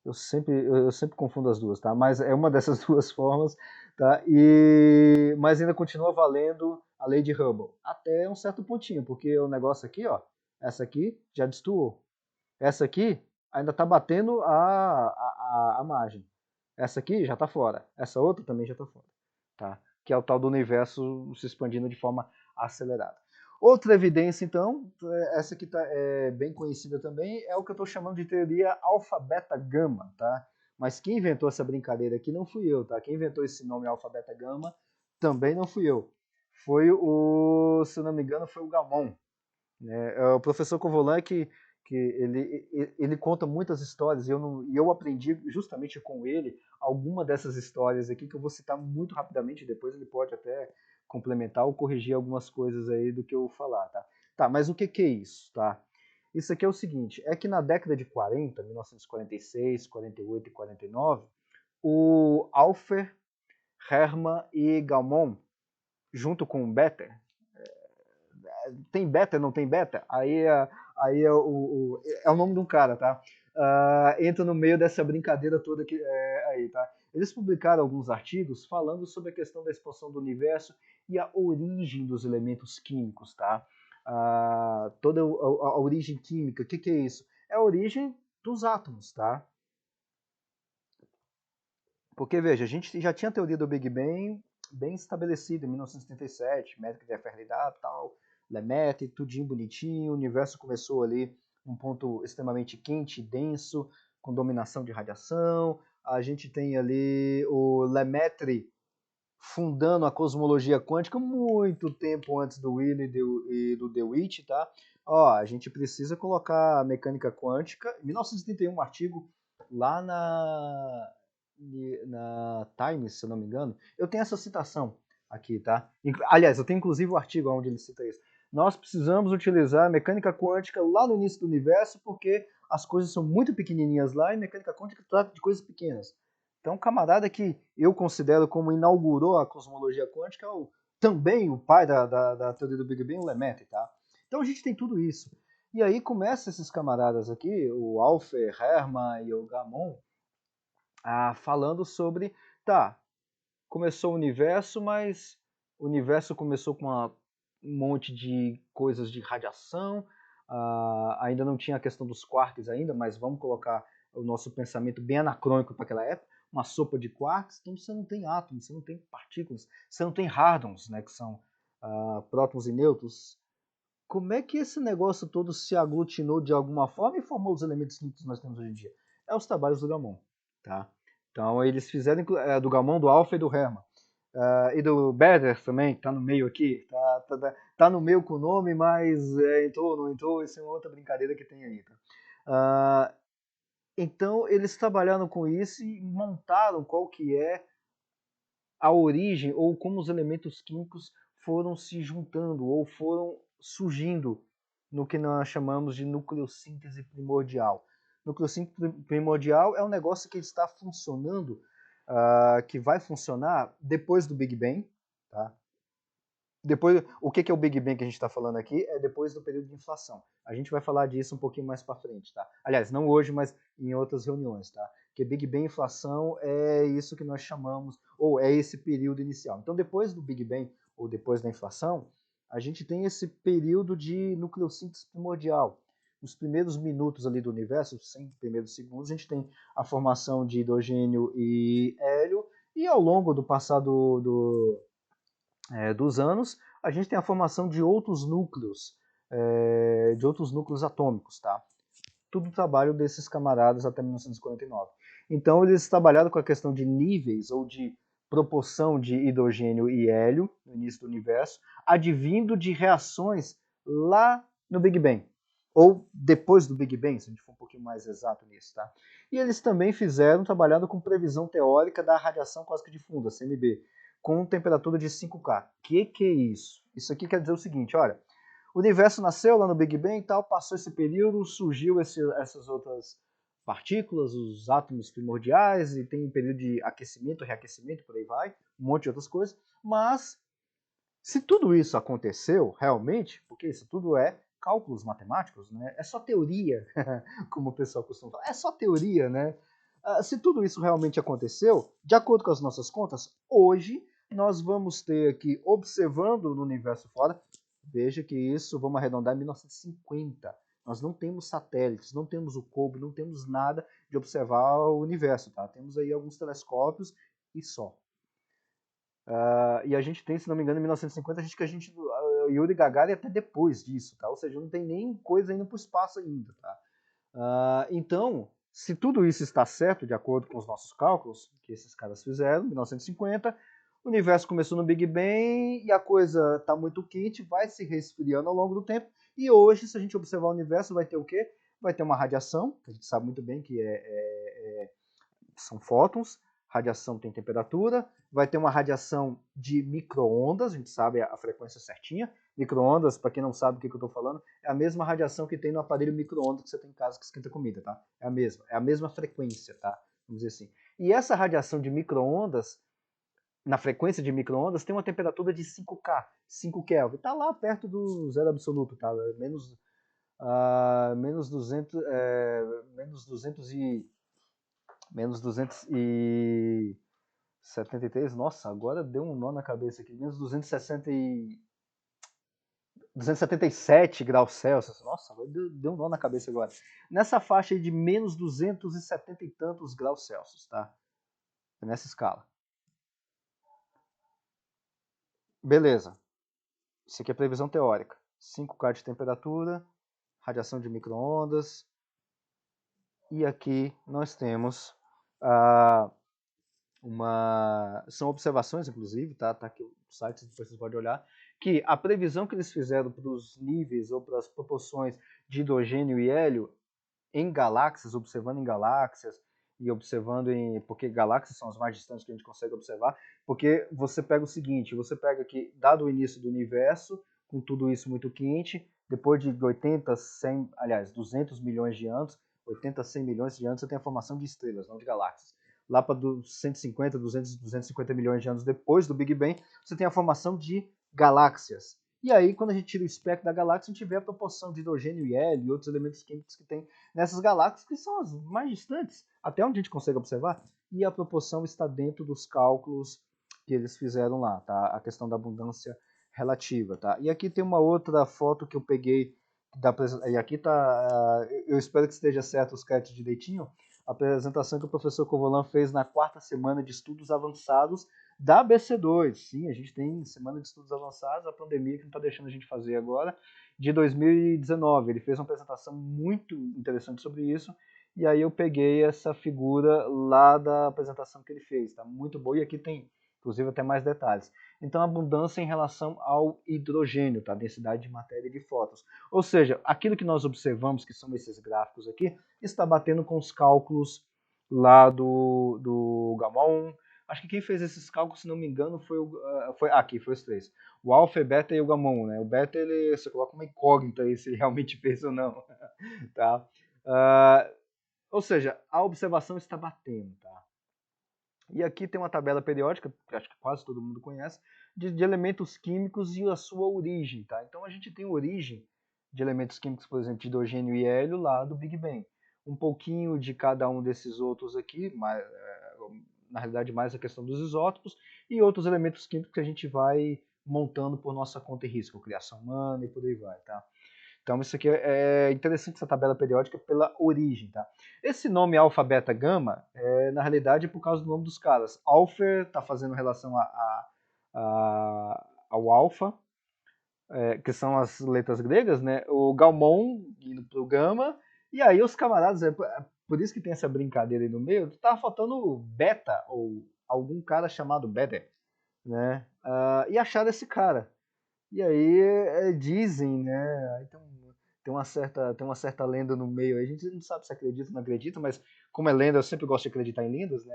Eu sempre confundo as duas, tá? Mas é uma dessas duas formas, tá? Mas ainda continua valendo a lei de Hubble. Até um certo pontinho, porque o negócio aqui, ó, essa aqui já destoou. Essa aqui ainda está batendo a margem. Essa aqui já está fora. Essa outra também já está fora. Tá? Que é o tal do universo se expandindo de forma acelerada. Outra evidência, então, essa que é bem conhecida também, é o que eu estou chamando de teoria alfa-beta-gama. Tá? Mas quem inventou essa brincadeira aqui não fui eu. Tá? Quem inventou esse nome alfa-beta-gama também não fui eu. Foi se eu não me engano, foi o Gamow. O professor Covolan que ele conta muitas histórias e eu aprendi justamente com ele alguma dessas histórias aqui que eu vou citar muito rapidamente, depois ele pode até complementar ou corrigir algumas coisas aí do que eu falar, tá? Tá, mas o que é isso, tá? Isso aqui é o seguinte, é que na década de 40, 1946, 48 e 49, o Alfer, Hermann e Gaumont, junto com o Bethe, tem beta, não tem beta? Aí é o nome de um cara, tá? Entra no meio dessa brincadeira toda que aí, tá? Eles publicaram alguns artigos falando sobre a questão da expansão do universo e a origem dos elementos químicos, tá? Toda a origem química, o que é isso? É a origem dos átomos, tá? Porque, veja, a gente já tinha a teoria do Big Bang bem estabelecida em 1977, métrica de afinidade e tal, Lemaitre, tudinho bonitinho, o universo começou ali um ponto extremamente quente, denso, com dominação de radiação, a gente tem ali o Lemaitre fundando a cosmologia quântica muito tempo antes do Wheeler e do DeWitt, tá? A gente precisa colocar a mecânica quântica, em 1931 um artigo lá na Times, se eu não me engano, eu tenho essa citação aqui, tá? Aliás, eu tenho inclusive o artigo onde ele cita isso. Nós precisamos utilizar a mecânica quântica lá no início do universo porque as coisas são muito pequenininhas lá e mecânica quântica trata de coisas pequenas. Então, um camarada que eu considero como inaugurou a cosmologia quântica é também o pai da teoria do Big Bang, o Lemaitre, tá? Então a gente tem tudo isso. E aí começa esses camaradas aqui, o Alfer, Hermann e o Gamow, falando sobre, começou o universo, mas o universo começou com um monte de coisas de radiação, ainda não tinha a questão dos quarks ainda, mas vamos colocar o nosso pensamento bem anacrônico para aquela época, uma sopa de quarks, então você não tem átomos, você não tem partículas, você não tem hardons, né, que são prótons e nêutrons. Como é que esse negócio todo se aglutinou de alguma forma e formou os elementos químicos que nós temos hoje em dia? É os trabalhos do Gamow, tá? Então eles fizeram do Gamow, do Alfa e do Hermann. E do Better também, que tá no meio aqui. Tá no meio com o nome, mas entrou ou não entrou, isso é uma outra brincadeira que tem aí. Tá? Ah, então eles trabalharam com isso e montaram qual que é a origem ou como os elementos químicos foram se juntando ou foram surgindo no que nós chamamos de nucleossíntese primordial. Nucleossíntese primordial é um negócio que está funcionando, que vai funcionar depois do Big Bang. Tá? Depois, o que é o Big Bang que a gente está falando aqui? É depois do período de inflação. A gente vai falar disso um pouquinho mais para frente, tá? Aliás, não hoje, mas em outras reuniões, tá? Que Big Bang e inflação é isso que nós chamamos, ou é esse período inicial. Então, depois do Big Bang, ou depois da inflação, a gente tem esse período de nucleossíntese primordial. Nos primeiros minutos ali do universo, os 100 primeiros segundos, a gente tem a formação de hidrogênio e hélio, e ao longo do passado dos anos, a gente tem a formação de outros núcleos, atômicos, tá? Tudo trabalho desses camaradas até 1949. Então eles trabalharam com a questão de níveis ou de proporção de hidrogênio e hélio no início do universo, advindo de reações lá no Big Bang, ou depois do Big Bang, se a gente for um pouquinho mais exato nisso, tá? E eles também trabalhando com previsão teórica da radiação cósmica difunda, CMB, com temperatura de 5K. Que é isso? Isso aqui quer dizer o seguinte, olha, o universo nasceu lá no Big Bang e tal, passou esse período, surgiu essas outras partículas, os átomos primordiais, e tem um período de aquecimento, reaquecimento, por aí vai, um monte de outras coisas, mas se tudo isso aconteceu realmente, porque isso tudo é cálculos matemáticos, né? É só teoria, como o pessoal costuma falar, é só teoria, né? Se tudo isso realmente aconteceu, de acordo com as nossas contas, hoje nós vamos ter aqui, observando no universo fora, veja que isso, vamos arredondar, em 1950. Nós não temos satélites, não temos o COBE, não temos nada de observar o universo, tá? Temos aí alguns telescópios e só. E a gente tem, se não me engano, em 1950, Yuri Gagarin até depois disso, tá? Ou seja, não tem nem coisa indo para o espaço ainda, tá? Então, se tudo isso está certo, de acordo com os nossos cálculos, que esses caras fizeram, em 1950, o universo começou no Big Bang e a coisa está muito quente, vai se resfriando ao longo do tempo, e hoje, se a gente observar o universo, vai ter o quê? Vai ter uma radiação, que a gente sabe muito bem que são fótons, radiação tem temperatura, vai ter uma radiação de micro-ondas, a gente sabe a frequência certinha. Micro-ondas, para quem não sabe o que eu estou falando, é a mesma radiação que tem no aparelho micro-ondas que você tem em casa que esquenta comida, tá? É a mesma frequência, tá? Vamos dizer assim. E essa radiação de micro-ondas, na frequência de micro-ondas, tem uma temperatura de 5K, 5 Kelvin. Tá lá perto do zero absoluto, tá? Menos 200, menos 273, nossa, agora deu um nó na cabeça aqui, menos 277 graus Celsius, nossa, deu um nó na cabeça agora. Nessa faixa aí de menos 270 e tantos graus Celsius, tá? Nessa escala. Beleza, isso aqui é previsão teórica. 5K de temperatura, radiação de micro-ondas, e aqui nós temos são observações, inclusive, tá aqui o site, depois vocês podem olhar, que a previsão que eles fizeram para os níveis ou para as proporções de hidrogênio e hélio em galáxias, observando em galáxias e observando porque galáxias são as mais distantes que a gente consegue observar, porque você pega o seguinte, você pega aqui, dado o início do universo, com tudo isso muito quente, depois de 80, 100, aliás, 200 milhões de anos, 80, 100 milhões de anos, você tem a formação de estrelas, não de galáxias. Lá para 150, 200, 250 milhões de anos depois do Big Bang, você tem a formação de galáxias. E aí, quando a gente tira o espectro da galáxia, a gente vê a proporção de hidrogênio e hélio e outros elementos químicos que tem nessas galáxias, que são as mais distantes, até onde a gente consegue observar, e a proporção está dentro dos cálculos que eles fizeram lá, tá? A questão da abundância relativa, tá? E aqui tem uma outra foto que eu peguei, e aqui tá, eu espero que esteja certo os créditos direitinho, a apresentação que o professor Covolan fez na 4ª semana de estudos avançados da BC2. Sim, a gente tem semana de estudos avançados, a pandemia que não está deixando a gente fazer agora, de 2019. Ele fez uma apresentação muito interessante sobre isso, e aí eu peguei essa figura lá da apresentação que ele fez. Tá muito boa, e aqui tem inclusive até mais detalhes. Então, abundância em relação ao hidrogênio, tá? Densidade de matéria e de fótons. Ou seja, aquilo que nós observamos, que são esses gráficos aqui, está batendo com os cálculos lá do Gamow. Acho que quem fez esses cálculos, se não me engano, foi aqui, foi os três. O alfa, beta e o Gamow, né? O beta, você coloca uma incógnita aí se ele realmente fez ou não, tá? Ou seja, a observação está batendo, tá? E aqui tem uma tabela periódica, que acho que quase todo mundo conhece, de elementos químicos e a sua origem, tá? Então a gente tem origem de elementos químicos, por exemplo, de hidrogênio e hélio lá do Big Bang. Um pouquinho de cada um desses outros aqui, na realidade mais a questão dos isótopos, e outros elementos químicos que a gente vai montando por nossa conta e risco, criação humana e por aí vai, tá? Então isso aqui é interessante, essa tabela periódica pela origem, tá? Esse nome alfa, beta, gama, na realidade é por causa do nome dos caras. Alfa está fazendo relação ao alfa, que são as letras gregas, né? O Galmon indo pro gama, e aí os camaradas, por isso que tem essa brincadeira aí no meio, tava faltando beta, ou algum cara chamado beta, né? E acharam esse cara. E aí dizem, né? Aí tem uma certa lenda no meio. A gente não sabe se acredita ou não acredita, mas como é lenda, eu sempre gosto de acreditar em lendas, né?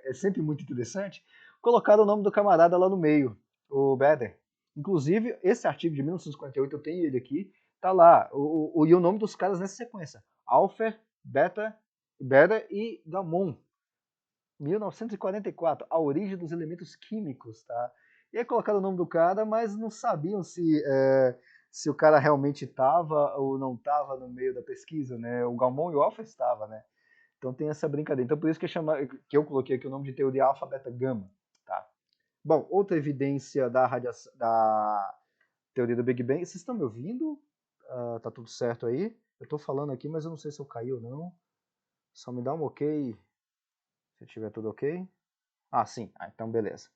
É sempre muito interessante. Colocaram o nome do camarada lá no meio, o Beder. Inclusive, esse artigo de 1948, eu tenho ele aqui, tá lá. E o nome dos caras nessa sequência: Alfer, Beder e Gamon. 1944, a origem dos elementos químicos, tá? E aí colocaram o nome do cara, mas não sabiam se o cara realmente estava ou não estava no meio da pesquisa, né? O Galmon e o Alpha estava, né? Então tem essa brincadeira. Então por isso que eu coloquei aqui o nome de teoria alfa, beta, gama, tá? Bom, outra evidência da teoria do Big Bang. Vocês estão me ouvindo? Tá tudo certo aí? Eu estou falando aqui, mas eu não sei se eu caí ou não. Só me dá um ok se tiver tudo ok. Sim. Então beleza.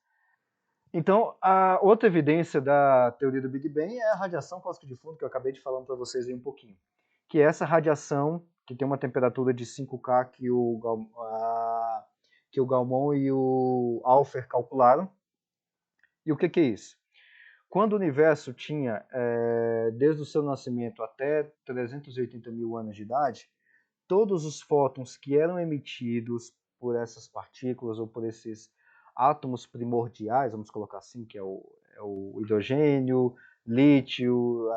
Então, a outra evidência da teoria do Big Bang é a radiação cósmica de fundo, que eu acabei de falar para vocês aí um pouquinho. Que é essa radiação que tem uma temperatura de 5K que o Galmon e o Alpher calcularam. E o que é isso? Quando o universo tinha, desde o seu nascimento até 380 mil anos de idade, todos os fótons que eram emitidos por essas partículas ou por esses átomos primordiais, vamos colocar assim, que é o hidrogênio, lítio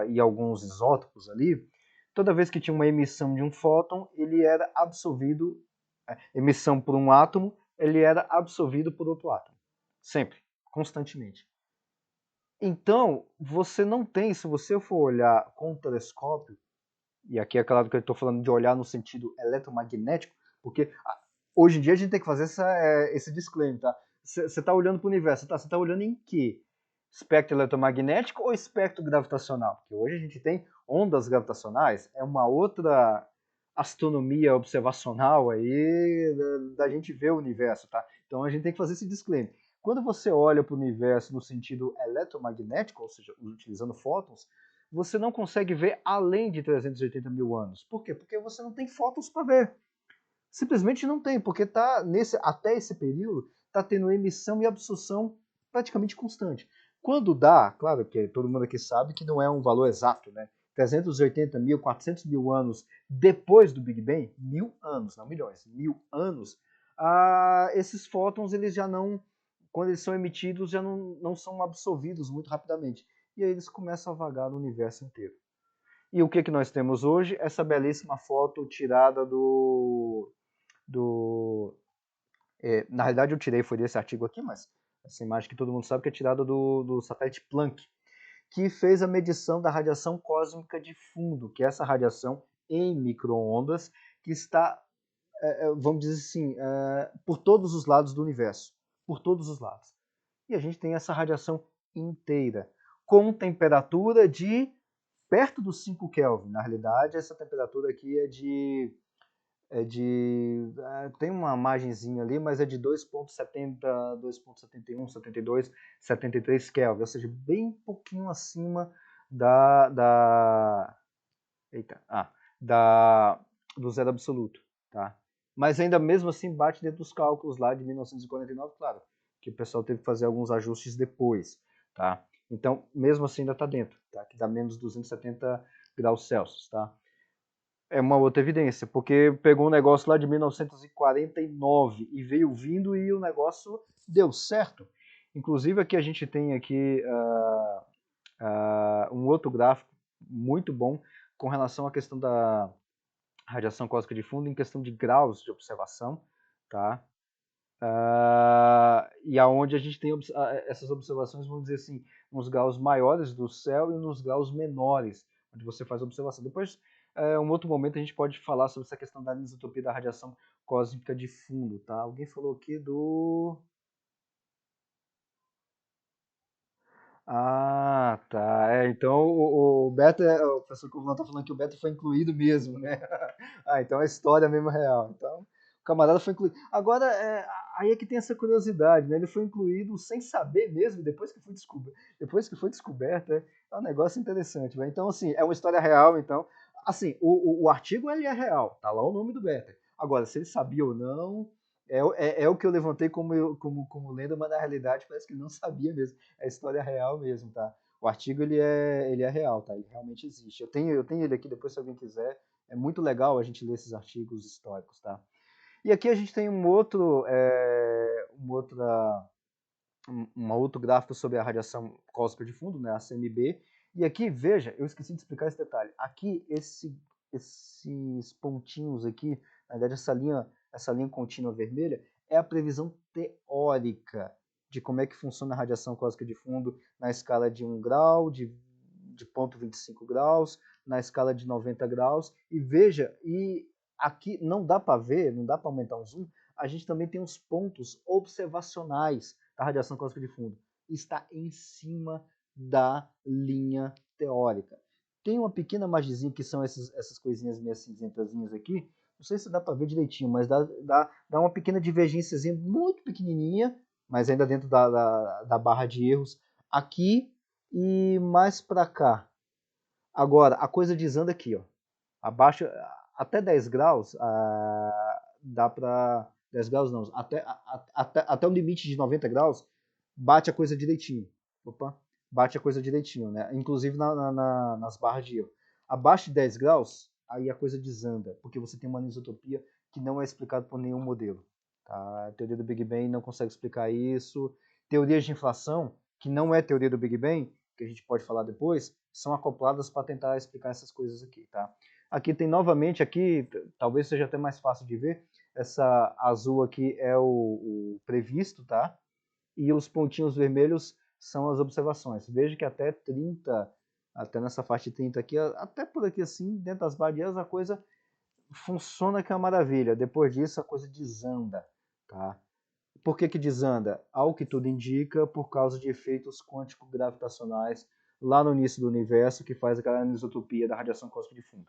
e alguns isótopos ali, toda vez que tinha uma emissão de um fóton, ele era absorvido, emissão por um átomo, ele era absorvido por outro átomo. Sempre, constantemente. Então, você não tem, se você for olhar com um telescópio, e aqui é claro que eu estou falando de olhar no sentido eletromagnético, porque hoje em dia a gente tem que fazer esse disclaimer, tá? Você está olhando para o universo, tá? Você está olhando em quê? Espectro eletromagnético ou espectro gravitacional? Porque hoje a gente tem ondas gravitacionais, é uma outra astronomia observacional aí da gente ver o universo, tá? Então a gente tem que fazer esse disclaimer. Quando você olha para o universo no sentido eletromagnético, ou seja, utilizando fótons, você não consegue ver além de 380 mil anos. Por quê? Porque você não tem fótons para ver. Simplesmente não tem, porque até esse período está tendo emissão e absorção praticamente constante. Quando dá, claro que todo mundo aqui sabe que não é um valor exato, né? 380 mil, 400 mil anos depois do Big Bang, 1000 anos, não milhões, 1000 anos, esses fótons eles já não, quando eles são emitidos, já não são absorvidos muito rapidamente. E aí eles começam a vagar no universo inteiro. E o que nós temos hoje? Essa belíssima foto tirada na realidade eu tirei, foi desse artigo aqui, mas essa imagem que todo mundo sabe que é tirada do satélite Planck, que fez a medição da radiação cósmica de fundo, que é essa radiação em micro-ondas que está, vamos dizer assim, por todos os lados do universo, por todos os lados. E a gente tem essa radiação inteira, com temperatura de perto dos 5 Kelvin. Na realidade, essa temperatura aqui tem uma margenzinha ali, mas é de 2,70, 2,71, 72, 73 Kelvin, ou seja, bem pouquinho acima eita, do zero absoluto, tá? Mas ainda mesmo assim bate dentro dos cálculos lá de 1949, claro. que o pessoal teve que fazer alguns ajustes depois, tá? Então, mesmo assim ainda está dentro, tá? Que dá menos 270 graus Celsius, tá? É uma outra evidência, porque pegou um negócio lá de 1949 e veio vindo e o negócio deu certo. Inclusive aqui a gente tem aqui um outro gráfico muito bom com relação à questão da radiação cósmica de fundo em questão de graus de observação, tá? E aonde a gente tem essas observações, vamos dizer assim, nos graus maiores do céu e nos graus menores, onde você faz a observação. Depois, um outro momento, a gente pode falar sobre essa questão da anisotropia da radiação cósmica de fundo, tá? Alguém falou aqui do... Ah, tá. Então o beta, o professor Covalão tá falando que o beta foi incluído mesmo, né? Ah, então é a história mesmo real. Então, o camarada foi incluído. Agora, aí é que tem essa curiosidade, né? Ele foi incluído sem saber mesmo, depois que foi descoberto, é um negócio interessante, né? Então, assim, é uma história real, então. Assim, o artigo ele é real, tá lá o nome do beta. Agora, se ele sabia ou não, é o que eu levantei como lenda, mas na realidade parece que ele não sabia mesmo. É história real mesmo, tá? O artigo ele é real, tá? Ele realmente existe. Eu tenho ele aqui, depois se alguém quiser. É muito legal a gente ler esses artigos históricos, tá? E aqui a gente tem um outro gráfico sobre a radiação cósmica de fundo, né, a CMB. E aqui, veja, eu esqueci de explicar esse detalhe. Aqui, esses pontinhos aqui, na verdade, essa linha contínua vermelha, é a previsão teórica de como é que funciona a radiação cósmica de fundo na escala de 1 grau, de 0,25 graus, na escala de 90 graus. E veja, aqui não dá para ver, não dá para aumentar um zoom, a gente também tem os pontos observacionais da radiação cósmica de fundo. Está em cima da linha teórica. Tem uma pequena margenzinha que são essas coisinhas meio cinzentazinhas aqui. Não sei se dá para ver direitinho, mas dá uma pequena divergênciazinha muito pequenininha, mas ainda dentro da barra de erros aqui e mais para cá. Agora, a coisa desanda aqui, ó. Abaixo, até 10 graus, dá para 10 graus não, até o limite de 90 graus, bate a coisa direitinho. Opa, bate a coisa direitinho, né? Inclusive nas barras de erro. Abaixo de 10 graus, aí a coisa desanda, porque você tem uma anisotropia que não é explicada por nenhum modelo. Tá? A teoria do Big Bang não consegue explicar isso. Teorias de inflação, que não é teoria do Big Bang, que a gente pode falar depois, são acopladas para tentar explicar essas coisas aqui, tá? Aqui tem novamente, aqui talvez seja até mais fácil de ver, essa azul aqui é o previsto, tá? E os pontinhos vermelhos são as observações. Veja que até 30, até nessa faixa de 30 aqui, até por aqui assim, dentro das barreiras, a coisa funciona que é uma maravilha. Depois disso, a coisa desanda, tá? Por que desanda? Ao que tudo indica, por causa de efeitos quântico-gravitacionais lá no início do universo, que faz aquela anisotropia da radiação cósmica de fundo.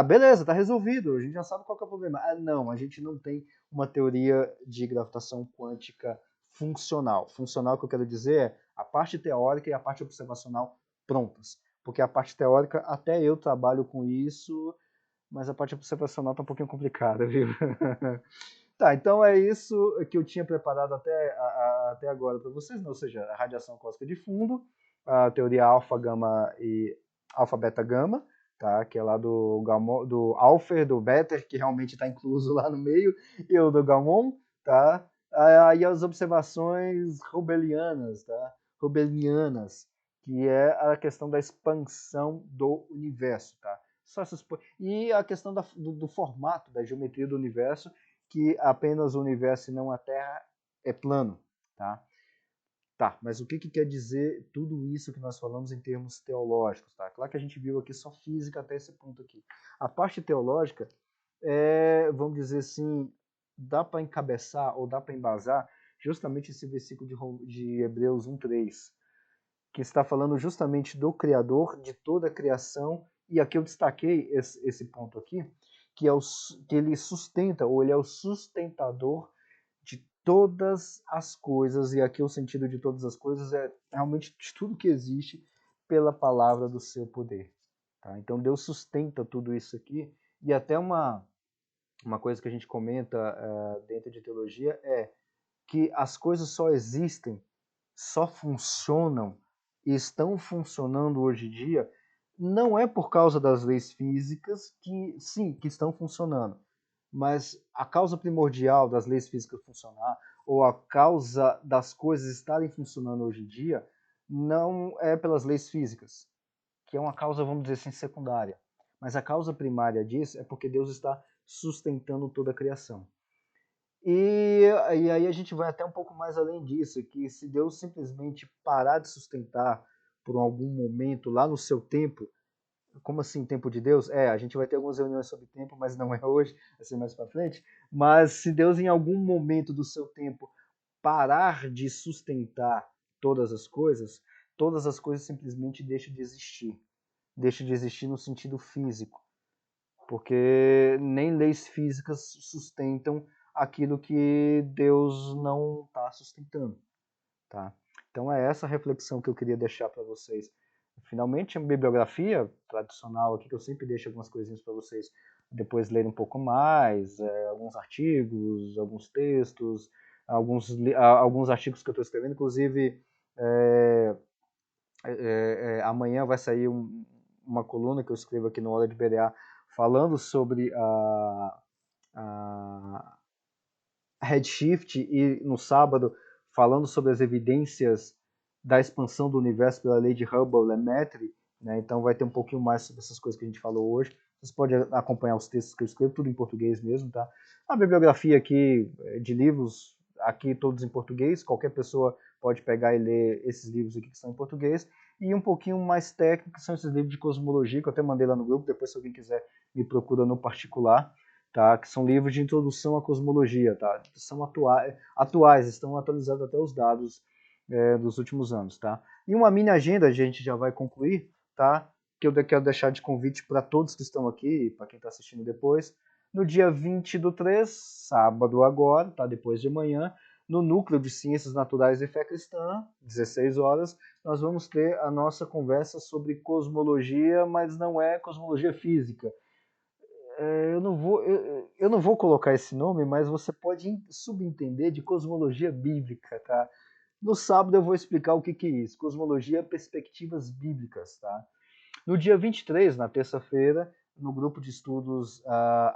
Beleza, tá resolvido, a gente já sabe qual que é o problema. Não, a gente não tem uma teoria de gravitação quântica funcional. Funcional, que eu quero dizer, é a parte teórica e a parte observacional prontas. Porque a parte teórica, até eu trabalho com isso, mas a parte observacional tá um pouquinho complicada, viu? Tá, então é isso que eu tinha preparado até agora para vocês, ou seja, a radiação cósmica de fundo, a teoria alfa, gama e alfa, beta, gama, tá? Que é lá do Alpher, do Better, que realmente está incluso lá no meio, e o do Gaumont, tá? Aí as observações Rubelianas, tá? Rubelianas, que é a questão da expansão do universo, tá? E a questão do formato, da geometria do universo, que apenas o universo e não a Terra é plano, tá? Tá, mas o que quer dizer tudo isso que nós falamos em termos teológicos, tá? Claro que a gente viu aqui só física até esse ponto aqui. A parte teológica vamos dizer assim, dá para encabeçar ou dá para embasar justamente esse versículo de Hebreus 1:3, que está falando justamente do Criador de toda a criação, e aqui eu destaquei esse ponto aqui, que ele sustenta, ou ele é o sustentador de todas as coisas, e aqui o sentido de todas as coisas é realmente de tudo que existe pela palavra do seu poder. Tá? Então Deus sustenta tudo isso aqui, e até uma coisa que a gente comenta dentro de teologia é que as coisas só existem, só funcionam e estão funcionando hoje em dia, não é por causa das leis físicas que, sim, que estão funcionando, mas a causa primordial das leis físicas funcionar, ou a causa das coisas estarem funcionando hoje em dia, não é pelas leis físicas, que é uma causa, vamos dizer assim, secundária. Mas a causa primária disso é porque Deus está sustentando toda a criação. E aí a gente vai até um pouco mais além disso, que se Deus simplesmente parar de sustentar por algum momento lá no seu tempo, como assim, tempo de Deus? A gente vai ter algumas reuniões sobre tempo, mas não é hoje, vai ser mais para frente. Mas se Deus em algum momento do seu tempo parar de sustentar todas as coisas simplesmente deixam de existir. Deixam de existir no sentido físico, porque nem leis físicas sustentam aquilo que Deus não está sustentando, tá? Então é essa reflexão que eu queria deixar para vocês. Finalmente, a bibliografia tradicional aqui, que eu sempre deixo algumas coisinhas para vocês depois lerem um pouco mais, alguns artigos, alguns textos, alguns artigos que eu estou escrevendo, inclusive é, amanhã vai sair uma coluna que eu escrevo aqui no Hora de BDA falando sobre a Redshift e no sábado falando sobre as evidências da expansão do universo pela lei de Hubble-Lemaître, né? Então vai ter um pouquinho mais sobre essas coisas que a gente falou hoje. Vocês podem acompanhar os textos que eu escrevo, tudo em português mesmo, tá? A bibliografia aqui de livros, aqui todos em português, qualquer pessoa pode pegar e ler esses livros aqui que são em português, e um pouquinho mais técnico, que são esses livros de cosmologia, que eu até mandei lá no grupo, depois se alguém quiser me procura no particular, tá? Que são livros de introdução à cosmologia, tá? Que são atuais, estão atualizados até os dados dos últimos anos, tá? E uma mini agenda, a gente já vai concluir, tá? Que eu quero deixar de convite para todos que estão aqui, para quem está assistindo depois. No dia 20/3, sábado agora, tá? Depois de amanhã, no Núcleo de Ciências Naturais e Fé Cristã, 16 horas, nós vamos ter a nossa conversa sobre cosmologia, mas não é cosmologia física. Eu não vou colocar esse nome, mas você pode subentender de cosmologia bíblica, tá? No sábado eu vou explicar o que é isso. Cosmologia, perspectivas bíblicas, tá? No dia 23, na terça-feira, no grupo de estudos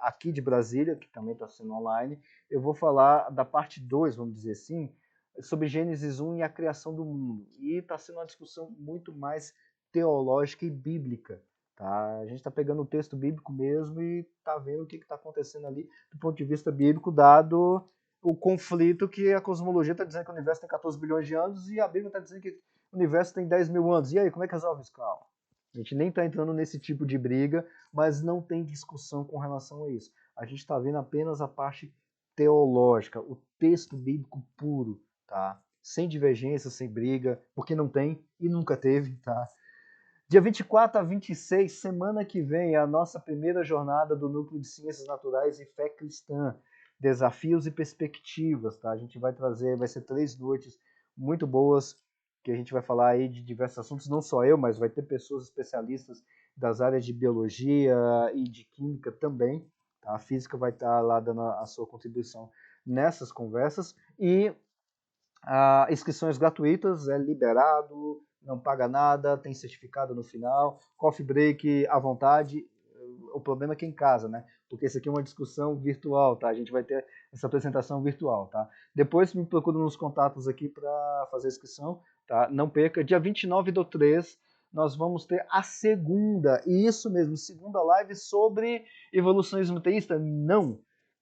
aqui de Brasília, que também está sendo online, eu vou falar da parte 2, vamos dizer assim, sobre Gênesis 1 e a criação do mundo. E está sendo uma discussão muito mais teológica e bíblica. Tá? A gente está pegando o texto bíblico mesmo e está vendo o que está acontecendo ali do ponto de vista bíblico, dado o conflito que a cosmologia está dizendo que o universo tem 14 bilhões de anos e a Bíblia está dizendo que o universo tem 10 mil anos. E aí, como é que resolve isso? Calma. A gente nem está entrando nesse tipo de briga, mas não tem discussão com relação a isso. A gente está vendo apenas a parte teológica, o texto bíblico puro, tá? Sem divergência, sem briga, porque não tem e nunca teve, tá? Dia 24 a 26, semana que vem, é a nossa primeira jornada do Núcleo de Ciências Naturais e Fé Cristã. Desafios e perspectivas, tá? A gente vai trazer, vai ser 3 noites muito boas, que a gente vai falar aí de diversos assuntos, não só eu, mas vai ter pessoas especialistas das áreas de biologia e de química também. Tá? A física vai estar lá dando a sua contribuição nessas conversas. E inscrições gratuitas, é liberado, não paga nada, tem certificado no final, coffee break à vontade. O problema é que em casa, né? Porque isso aqui é uma discussão virtual, tá? A gente vai ter essa apresentação virtual, tá? Depois me procura nos contatos aqui para fazer a inscrição, tá? Não perca, dia 29/3 nós vamos ter a segunda, e isso mesmo, segunda live sobre evolucionismo teísta? Não!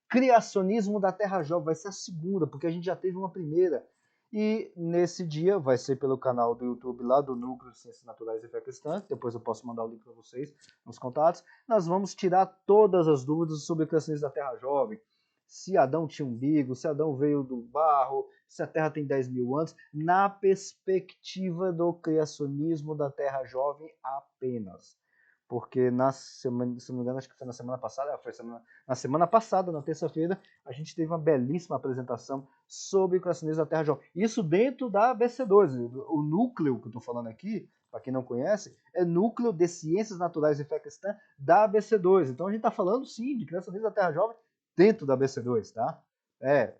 Criacionismo da Terra Jovem vai ser a segunda, porque a gente já teve uma primeira. E nesse dia, vai ser pelo canal do YouTube lá do Núcleo de Ciências Naturais e Fé Cristã, depois eu posso mandar o link para vocês nos contatos, nós vamos tirar todas as dúvidas sobre o criacionismo da Terra Jovem. Se Adão tinha umbigo, se Adão veio do barro, se a Terra tem 10 mil anos, na perspectiva do criacionismo da Terra Jovem apenas. Porque na semana, se não me engano, acho que foi na semana passada, na semana passada, na terça-feira, a gente teve uma belíssima apresentação sobre o criacionismo da Terra Jovem. Isso dentro da ABC2. O núcleo que eu estou falando aqui, para quem não conhece, é Núcleo de Ciências Naturais e Fé Cristã da ABC2. Então a gente está falando sim de criacionismo da Terra Jovem dentro da ABC2, tá?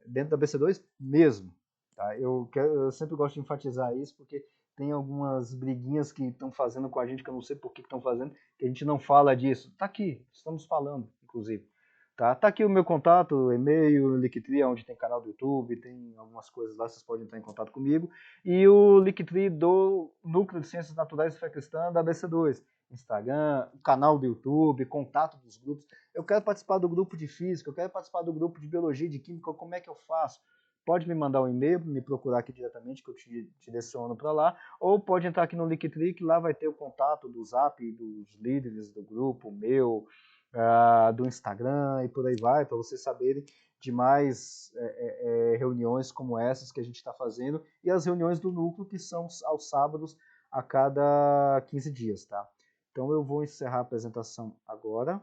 Dentro da ABC2 mesmo, tá? Eu sempre gosto de enfatizar isso, porque tem algumas briguinhas que estão fazendo com a gente, que eu não sei por que estão fazendo, que a gente não fala disso. Tá aqui, estamos falando, inclusive. Tá aqui o meu contato, e-mail, Linktree, onde tem canal do YouTube, tem algumas coisas lá, vocês podem entrar em contato comigo. E o Linktree do Núcleo de Ciências Naturais e Fé Cristã da ABC2. Instagram, canal do YouTube, contato dos grupos. Eu quero participar do grupo de Física, eu quero participar do grupo de Biologia e de Química, como é que eu faço? Pode me mandar um e-mail, me procurar aqui diretamente, que eu te direciono para lá, ou pode entrar aqui no Linktree, que lá vai ter o contato do Zap, dos líderes do grupo, meu, do Instagram e por aí vai, para vocês saberem de mais reuniões como essas que a gente está fazendo e as reuniões do núcleo que são aos sábados a cada 15 dias, tá? Então eu vou encerrar a apresentação agora.